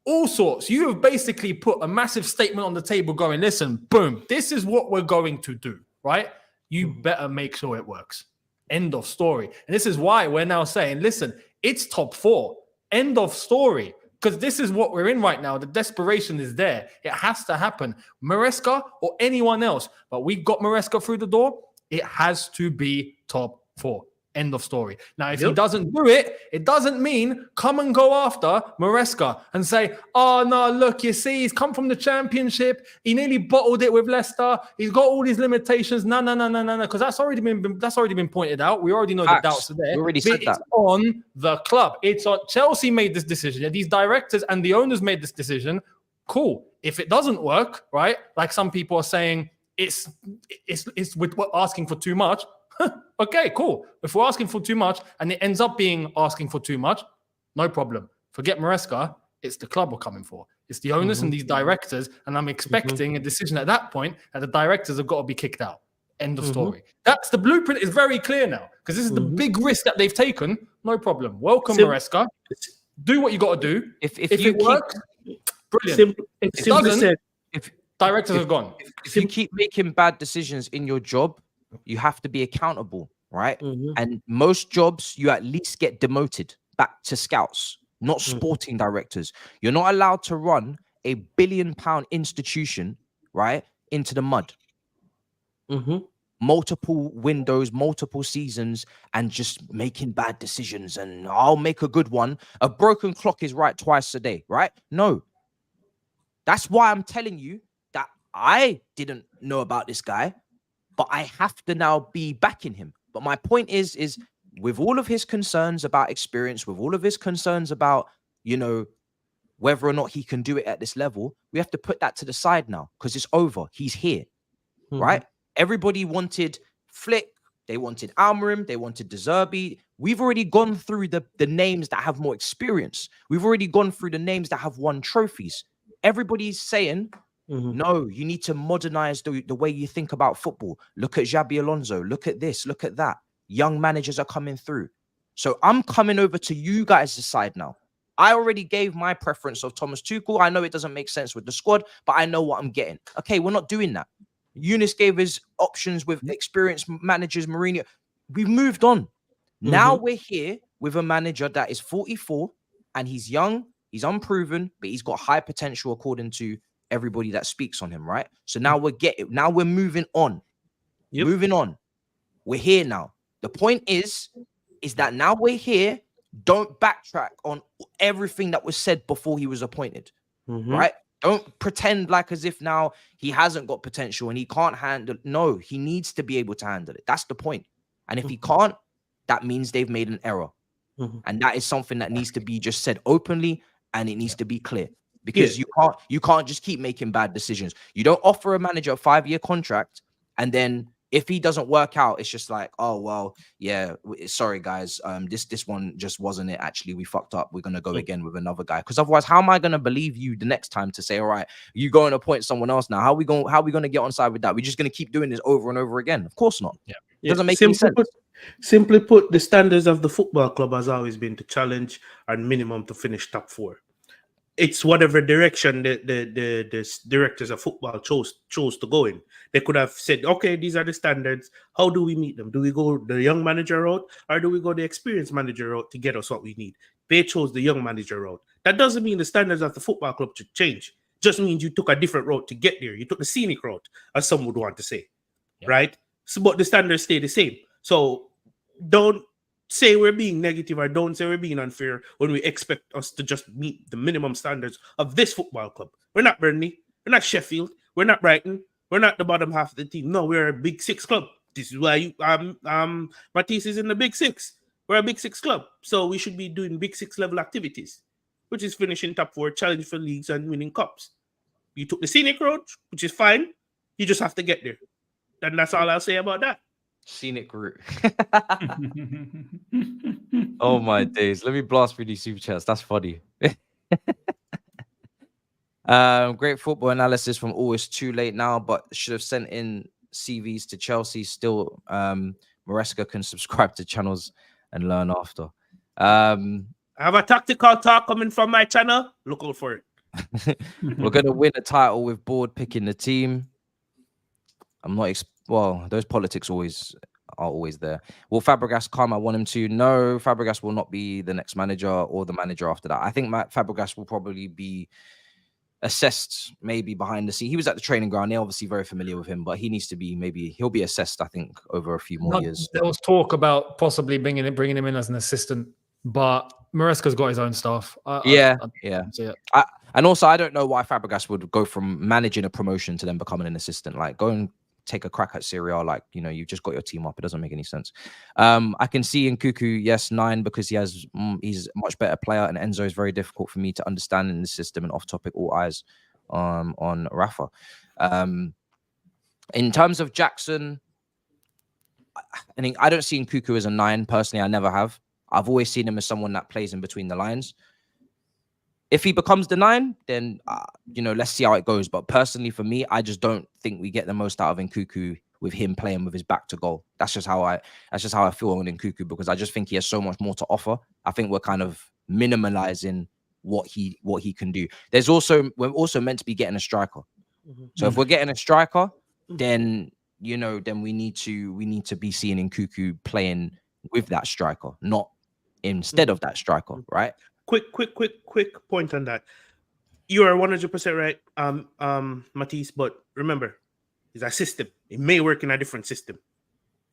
all sorts. You have basically put a massive statement on the table going, listen, boom, this is what we're going to do, right? You better make sure it works. End of story. And this is why we're now saying, listen, it's top 4. End of story. Because this is what we're in right now. The desperation is there. It has to happen. Maresca or anyone else. But we got Maresca through the door. It has to be top for. End of story. Now, if he doesn't do it, it doesn't mean come and go after Maresca and say, oh, no, look, you see, he's come from the championship. He nearly bottled it with Leicester. He's got all these limitations. No, because that's already been pointed out. We already know the doubts are there. We already said that. It's on the club. It's on Chelsea made this decision. Yeah, these directors and the owners made this decision. Cool. If it doesn't work, right, like some people are saying, it's we're asking for too much. Okay, cool. If we're asking for too much and it ends up being asking for too much, no problem. Forget Maresca. It's the club we're coming for. It's the owners and these directors. And I'm expecting a decision at that point that the directors have got to be kicked out. End of story. That's the blueprint is very clear now because this is the big risk that they've taken. No problem. Welcome, Maresca. Do what you got to do. If it works, brilliant. If it doesn't, directors have gone. If you keep making bad decisions in your job, you have to be accountable, right? And most jobs, you at least get demoted back to scouts, not sporting directors. You're not allowed to run a £1 billion institution, right, into the mud. Multiple windows, multiple seasons, and just making bad decisions. And I'll make a good one. A broken clock is right twice a day, right? No. That's why I'm telling you that I didn't know about this guy, but I have to now be backing him. But my point is with all of his concerns about experience, with all of his concerns about, you know, whether or not he can do it at this level, we have to put that to the side now because it's over. He's here, right? Everybody wanted Flick. They wanted Almerim. They wanted De Zerbi. We've already gone through the names that have more experience. We've already gone through the names that have won trophies. Everybody's saying, no, you need to modernize the way you think about football. Look at Xabi Alonso. Look at this. Look at that. Young managers are coming through. So I'm coming over to you guys' side now. I already gave my preference of Thomas Tuchel. I know it doesn't make sense with the squad, but I know what I'm getting. Okay, we're not doing that. Younes gave his options with experienced managers, Mourinho. We've moved on. Now we're here with a manager that is 44 and he's young, he's unproven, but he's got high potential according to everybody that speaks on him, right? So now we're moving on. Moving on. We're here now. The point is that now we're here. Don't backtrack on everything that was said before he was appointed, right? Don't pretend like as if now he hasn't got potential and he can't handle. No, he needs to be able to handle it. That's the point. And if he can't, that means they've made an error. And that is something that needs to be just said openly and it needs to be clear. Because you can't just keep making bad decisions. You don't offer a manager a 5-year contract and then if he doesn't work out, it's just like, oh well, yeah, sorry guys, this one just wasn't it. Actually, we fucked up. We're gonna go again with another guy. Because otherwise, how am I gonna believe you the next time to say, all right, you go and appoint someone else now? How are we gonna get on side with that? We're just gonna keep doing this over and over again? Of course not. It doesn't make any sense. Simply put, the standards of the football club has always been to challenge and minimum to finish top 4. It's whatever direction the directors of football chose to go in. They could have said, okay, these are the standards. How do we meet them? Do we go the young manager route or do we go the experienced manager route to get us what we need? They chose the young manager route. That doesn't mean the standards of the football club should change. It just means you took a different route to get there. You took the scenic route, as some would want to say, right? So, but the standards stay the same. So don't say we're being negative or don't say we're being unfair when we expect us to just meet the minimum standards of this football club. We're not Burnley. We're not Sheffield. We're not Brighton. We're not the bottom half of the team. No, we're a big 6 club. This is why Matisse is in the big 6. We're a big 6 club. So we should be doing big 6 level activities, which is finishing top 4, challenge for leagues and winning cups. You took the scenic road, which is fine. You just have to get there. And that's all I'll say about that. Scenic route. Oh my days. Let me blast through these super chats. That's funny. Great football analysis from always too late now, but should have sent in CVs to Chelsea. Still, Maresca can subscribe to channels and learn after. I have a tactical talk coming from my channel. Look out for it. We're gonna win a title with board picking the team. I'm not well, those politics are always there. Will Fabregas come? I want him to. No, Fabregas will not be the next manager or the manager after that. I think Fabregas will probably be assessed maybe behind the scene. He was at the training ground. They're obviously very familiar with him, but he needs to be he'll be assessed, I think, over a few more years. There was talk about possibly bringing him in as an assistant, but Maresca's got his own stuff. Yeah. And also, I don't know why Fabregas would go from managing a promotion to then becoming an assistant. Like, go and take a crack at Serie A. Like, you know, you've just got your team up. It doesn't make any sense. I can see in Cuckoo, yes, 9, because he's a much better player, and Enzo is very difficult for me to understand in the system. And off topic, all eyes on Rafa. In terms of Jackson, I don't see in Cuckoo as a 9 personally. I never have. I've always seen him as someone that plays in between the lines. If he becomes the 9, then you know, let's see how it goes. But personally, for me, I just don't think we get the most out of Nkuku with him playing with his back to goal. That's just how I feel on Nkuku, because I just think he has so much more to offer. I think we're kind of minimalizing what he can do. We're also meant to be getting a striker. So if we're getting a striker, then you know, then we need to be seeing Nkuku playing with that striker, not instead of that striker, right? Quick point on that. You are 100% right, Matisse. But remember, it's a system. It may work in a different system,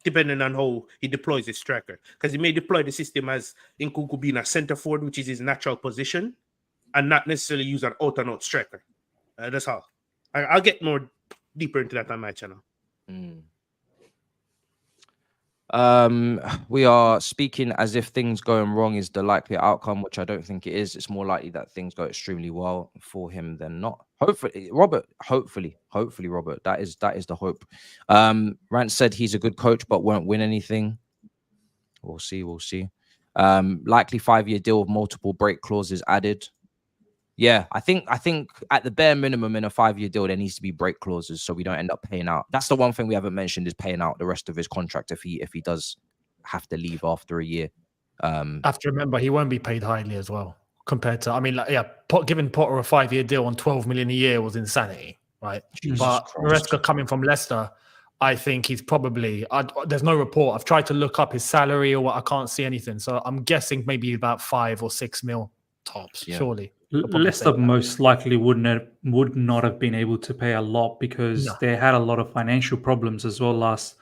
depending on how he deploys his striker. Because he may deploy the system as Nkuku being a center forward, which is his natural position, and not necessarily use an out-and-out striker. That's all. I'll get more deeper into that on my channel. We are speaking as if things going wrong is the likely outcome, which I don't think it is. It's more likely that things go extremely well for him than not. Hopefully, Robert. Hopefully, Robert. That is the hope. Rant said he's a good coach, but won't win anything. We'll see. Likely 5-year deal with multiple break clauses added. Yeah, I think at the bare minimum in a 5-year deal, there needs to be break clauses so we don't end up paying out. That's the one thing we haven't mentioned, is paying out the rest of his contract if he does have to leave after a year. Have to remember, he won't be paid highly as well compared to, I mean, like, yeah, giving Potter a 5-year deal on 12 million a year was insanity, right? Jesus but Christ. Maresca coming from Leicester, I think he's probably, there's no report. I've tried to look up his salary or what, I can't see anything. So I'm guessing maybe about 5 or 6 mil tops, surely. Leicester most likely would not have been able to pay a lot because they had a lot of financial problems as well last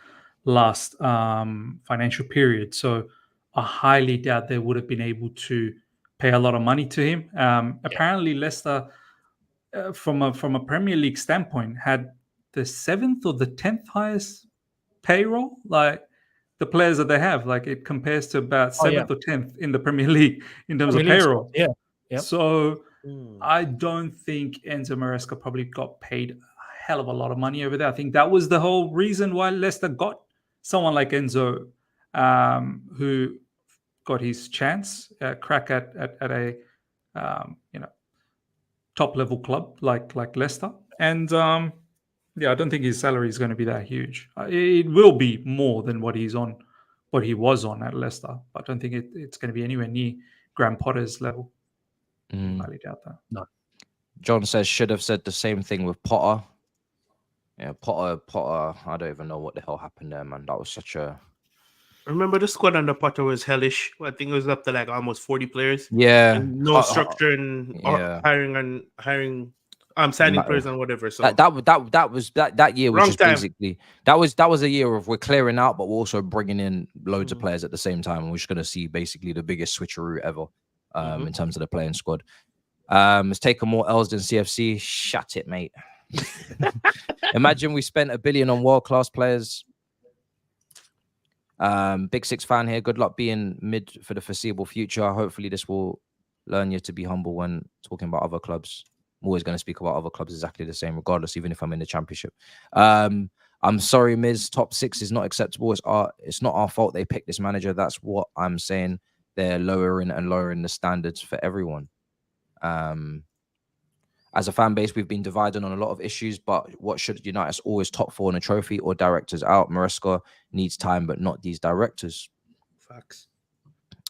financial period. So I highly doubt they would have been able to pay a lot of money to him. Apparently, Leicester, from a Premier League standpoint, had the 7th or the 10th highest payroll. Like the players that they have, like it compares to about 7th or 10th in the Premier League in terms of payroll. Yeah. Yep. So I don't think Enzo Maresca probably got paid a hell of a lot of money over there. I think that was the whole reason why Leicester got someone like Enzo, who got his chance, crack at a top level club like Leicester. And I don't think his salary is going to be that huge. It will be more than what he was on at Leicester, but I don't think it's going to be anywhere near Graham Potter's level. Highly doubt that. No. John says should have said the same thing with Potter. Yeah, Potter. I don't even know what the hell happened there, man. That was such a. Remember the squad under Potter was hellish. I think it was up to like almost 40 players. Yeah, and no structure and hiring, signing players and whatever. So that year was just basically that was a year of we're clearing out, but we're also bringing in loads of players at the same time, and we're just gonna see basically the biggest switcheroo ever. In terms of the playing squad. It's taken more L's than CFC. Shut it, mate. Imagine we spent $1 billion on world-class players. Big Six fan here. Good luck being mid for the foreseeable future. Hopefully this will learn you to be humble when talking about other clubs. I'm always going to speak about other clubs exactly the same, regardless, even if I'm in the championship. I'm sorry, Miz. Top 6 is not acceptable. It's not our fault they picked this manager. That's what I'm saying. They're lowering the standards for everyone. As a fan base, we've been divided on a lot of issues, but what should unite us all is top 4 in a trophy or directors out. Maresca needs time, but not these directors. Facts.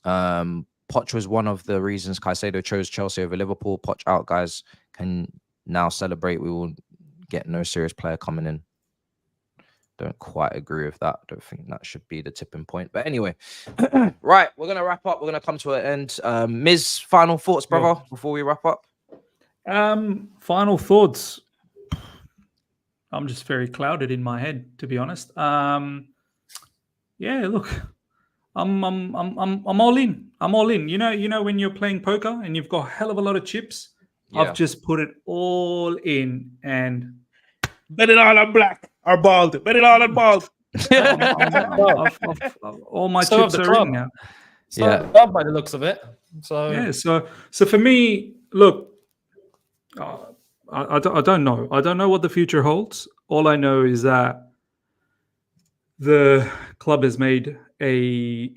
Poch was one of the reasons Caicedo chose Chelsea over Liverpool. Poch out, guys. Can now celebrate. We will get no serious player coming in. Don't quite agree with that. Don't think that should be the tipping point. But anyway, right, we're going to wrap up. We're going to come to an end. Miz, final thoughts, brother, before we wrap up? Final thoughts. I'm just very clouded in my head, to be honest. Yeah, look, I'm all in. I'm all in. You know when you're playing poker and you've got a hell of a lot of chips. Yeah. I've just put it all in, and Bet it all on black or bald. Bet it all on bald. all my So chips the are club. in now. So Yeah. club by the looks of it. So Yeah, so for me, look, I don't know. I don't know what the future holds. All I know is that the club has made a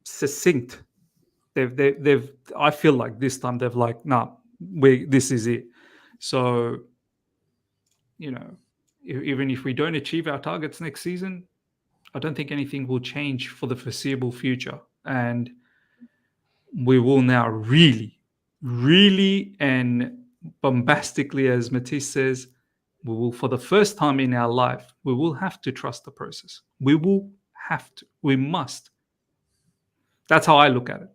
succinct. They've. I feel like this time they've like, nah, this is it. So, even if we don't achieve our targets next season, I don't think anything will change for the foreseeable future, and we will now really, and bombastically, as Matisse says, we will, for the first time in our life, we will have to trust the process. We will have to. We must. That's how I look at it.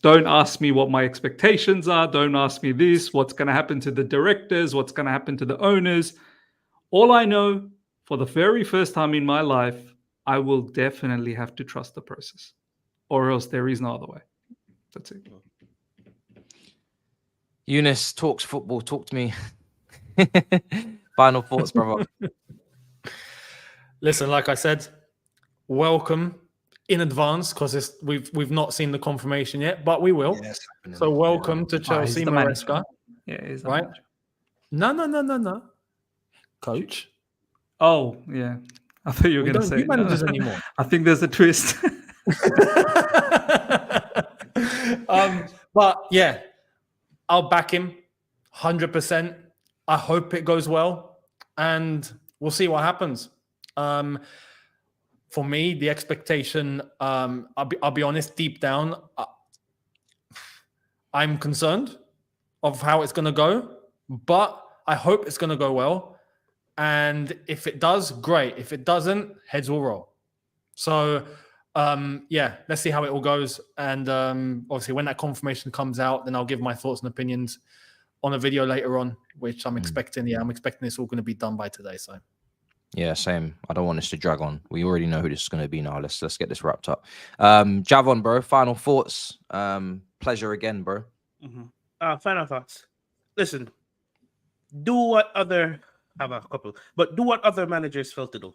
Don't ask me what my expectations are. Don't ask me this, what's going to happen to the directors, what's going to happen to the owners. All I know, for the very first time in my life, I will definitely have to trust the process, or else there is no other way. That's it. Younes talks football. Talk to me. Final thoughts, brother. listen, like I said, welcome in advance because we've not seen the confirmation yet, but we will. Yes. So welcome to Chelsea, he's the Maresca. Yeah, he's the Right? manager. No. Coach. Oh, yeah. I thought you were We going to don't say do managers anymore. I think there's a twist. But yeah, I'll back him 100%. I hope it goes well, and we'll see what happens. For me, the expectation, I'll be honest, deep down, I'm concerned of how it's going to go, but I hope it's going to go well. And if it does, great. If it doesn't, heads will roll. So, yeah, let's see how it all goes. And obviously, when that confirmation comes out, then I'll give my thoughts and opinions on a video later on, which I'm expecting. Yeah, I'm expecting this all going to be done by today. So, yeah, same. I don't want this to drag on. We already know who this is going to be now. Let's get this wrapped up. Javon, bro, final thoughts. Pleasure again, bro. Final thoughts. Listen, do what other managers fail to do.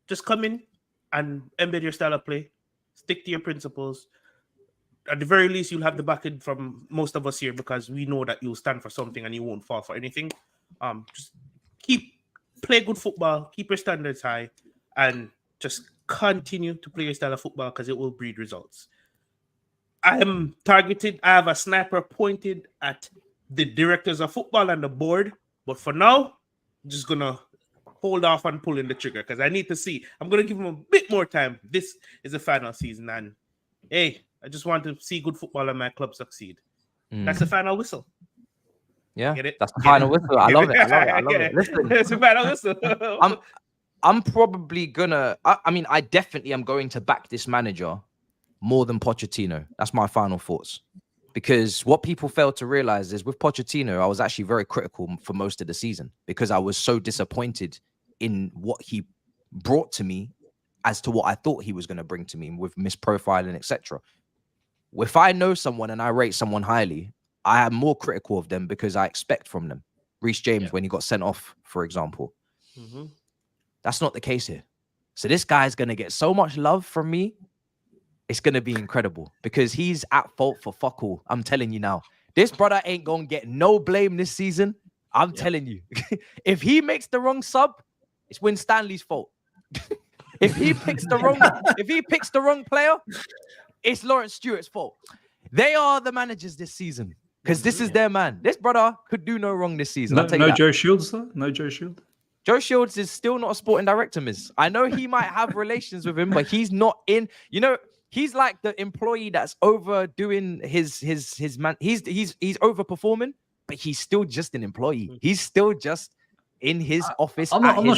Just come in and embed your style of play. Stick to your principles. At the very least, you'll have the backing from most of us here because we know that you'll stand for something and you won't fall for anything. Just play good football, keep your standards high, and just continue to play your style of football because it will breed results. I am targeted. I have a sniper pointed at the directors of football and the board. But for now, I'm just going to hold off on pulling the trigger because I need to see. I'm going to give them a bit more time. This is the final season. And, hey, I just want to see good football and my club succeed. That's the final whistle. Yeah, Get it? that's the final whistle. I love it. Listen, it's the final whistle. I'm probably gonna. I mean, I definitely am going to back this manager more than Pochettino. That's my final thoughts. Because what people fail to realize is with Pochettino, I was actually very critical for most of the season because I was so disappointed in what he brought to me as to what I thought he was going to bring to me with misprofiling, etc. If I know someone and I rate someone highly, I am more critical of them because I expect from them. Reece James, when he got sent off, for example. That's not the case here. So this guy's going to get so much love from me. It's going to be incredible because he's at fault for fuck all. I'm telling you now. This brother ain't going to get no blame this season. I'm telling you. If he makes the wrong sub, it's Win Stanley's fault. If he picks the wrong player, it's Lawrence Stewart's fault. They are the managers this season because this is their man. This brother could do no wrong this season. No Joe Shields, though? No Joe Shields? Joe Shields is still not a sporting director, miss. I know he might have relations with him, but he's not in. You know, he's like the employee that's overdoing his man. He's overperforming, but he's still just an employee. He's still just in his office. I'm not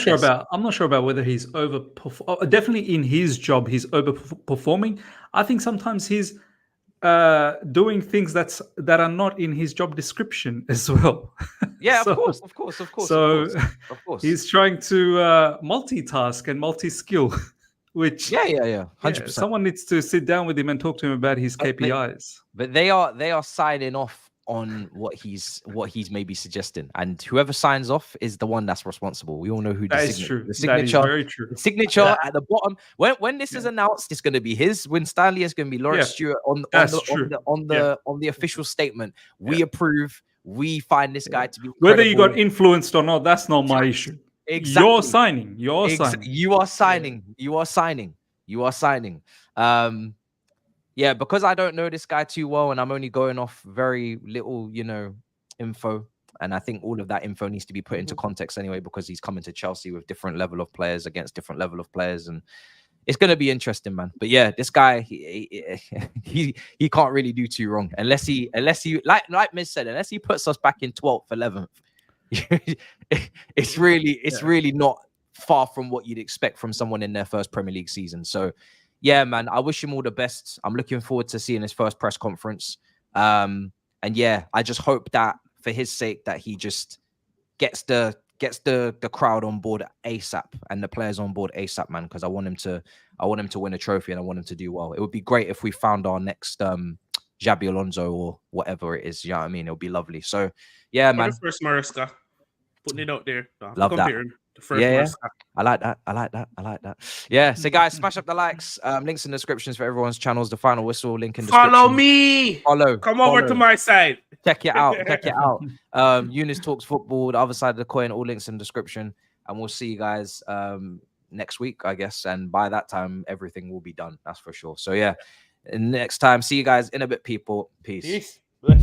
sure about whether he's overperforming. Definitely in his job, he's overperforming. I think sometimes he's doing things that are not in his job description as well. Yeah, So- of course. So Of course. he's trying to multitask and multi-skill, which yeah, yeah, 100%. someone needs to sit down with him and talk to him about his But they- KPIs. But they are signing off on what he's maybe suggesting, and whoever signs off is the one that's responsible. We all know who That is true. the That is signature. very true. The signature at the bottom. When this is announced, it's going to be his. When Stanley is going to be Lawrence Yeah, Stewart that's true. on the official statement. We approve. We find this guy to be Whether you got credible. influenced or not, that's not my issue. Exactly. You're signing. You're signing. You are signing. You are signing. You are signing. Yeah, because I don't know this guy too well, and I'm only going off very little, info. And I think all of that info needs to be put into context anyway, because he's coming to Chelsea with different level of players against different level of players, and it's going to be interesting, man. But yeah, this guy, he can't really do too wrong unless he like Miz said, unless he puts us back in 12th, 11th. it's really not far from what you'd expect from someone in their first Premier League season. So yeah, man, I wish him all the best. I'm looking forward to seeing his first press conference. And yeah, I just hope that for his sake that he just gets the crowd on board ASAP and the players on board ASAP, man, because I want him to win a trophy and I want him to do well. It would be great if we found our next Xabi Alonso or whatever it is. You know what I mean? It would be lovely. So yeah, man. The first Maresca, putting it out there. Love that. The first Yeah. Maresca. I like that. Yeah. So guys, smash up the likes. Links in the descriptions for everyone's channels. The Final Whistle link in the description. Follow me. Follow. Come over to my side. Check it out. Younes Talks Football, the other side of the coin, all links in the description. And we'll see you guys next week, I guess. And by that time, everything will be done. That's for sure. So yeah, next time, see you guys in a bit, people. Peace. Peace. Bless.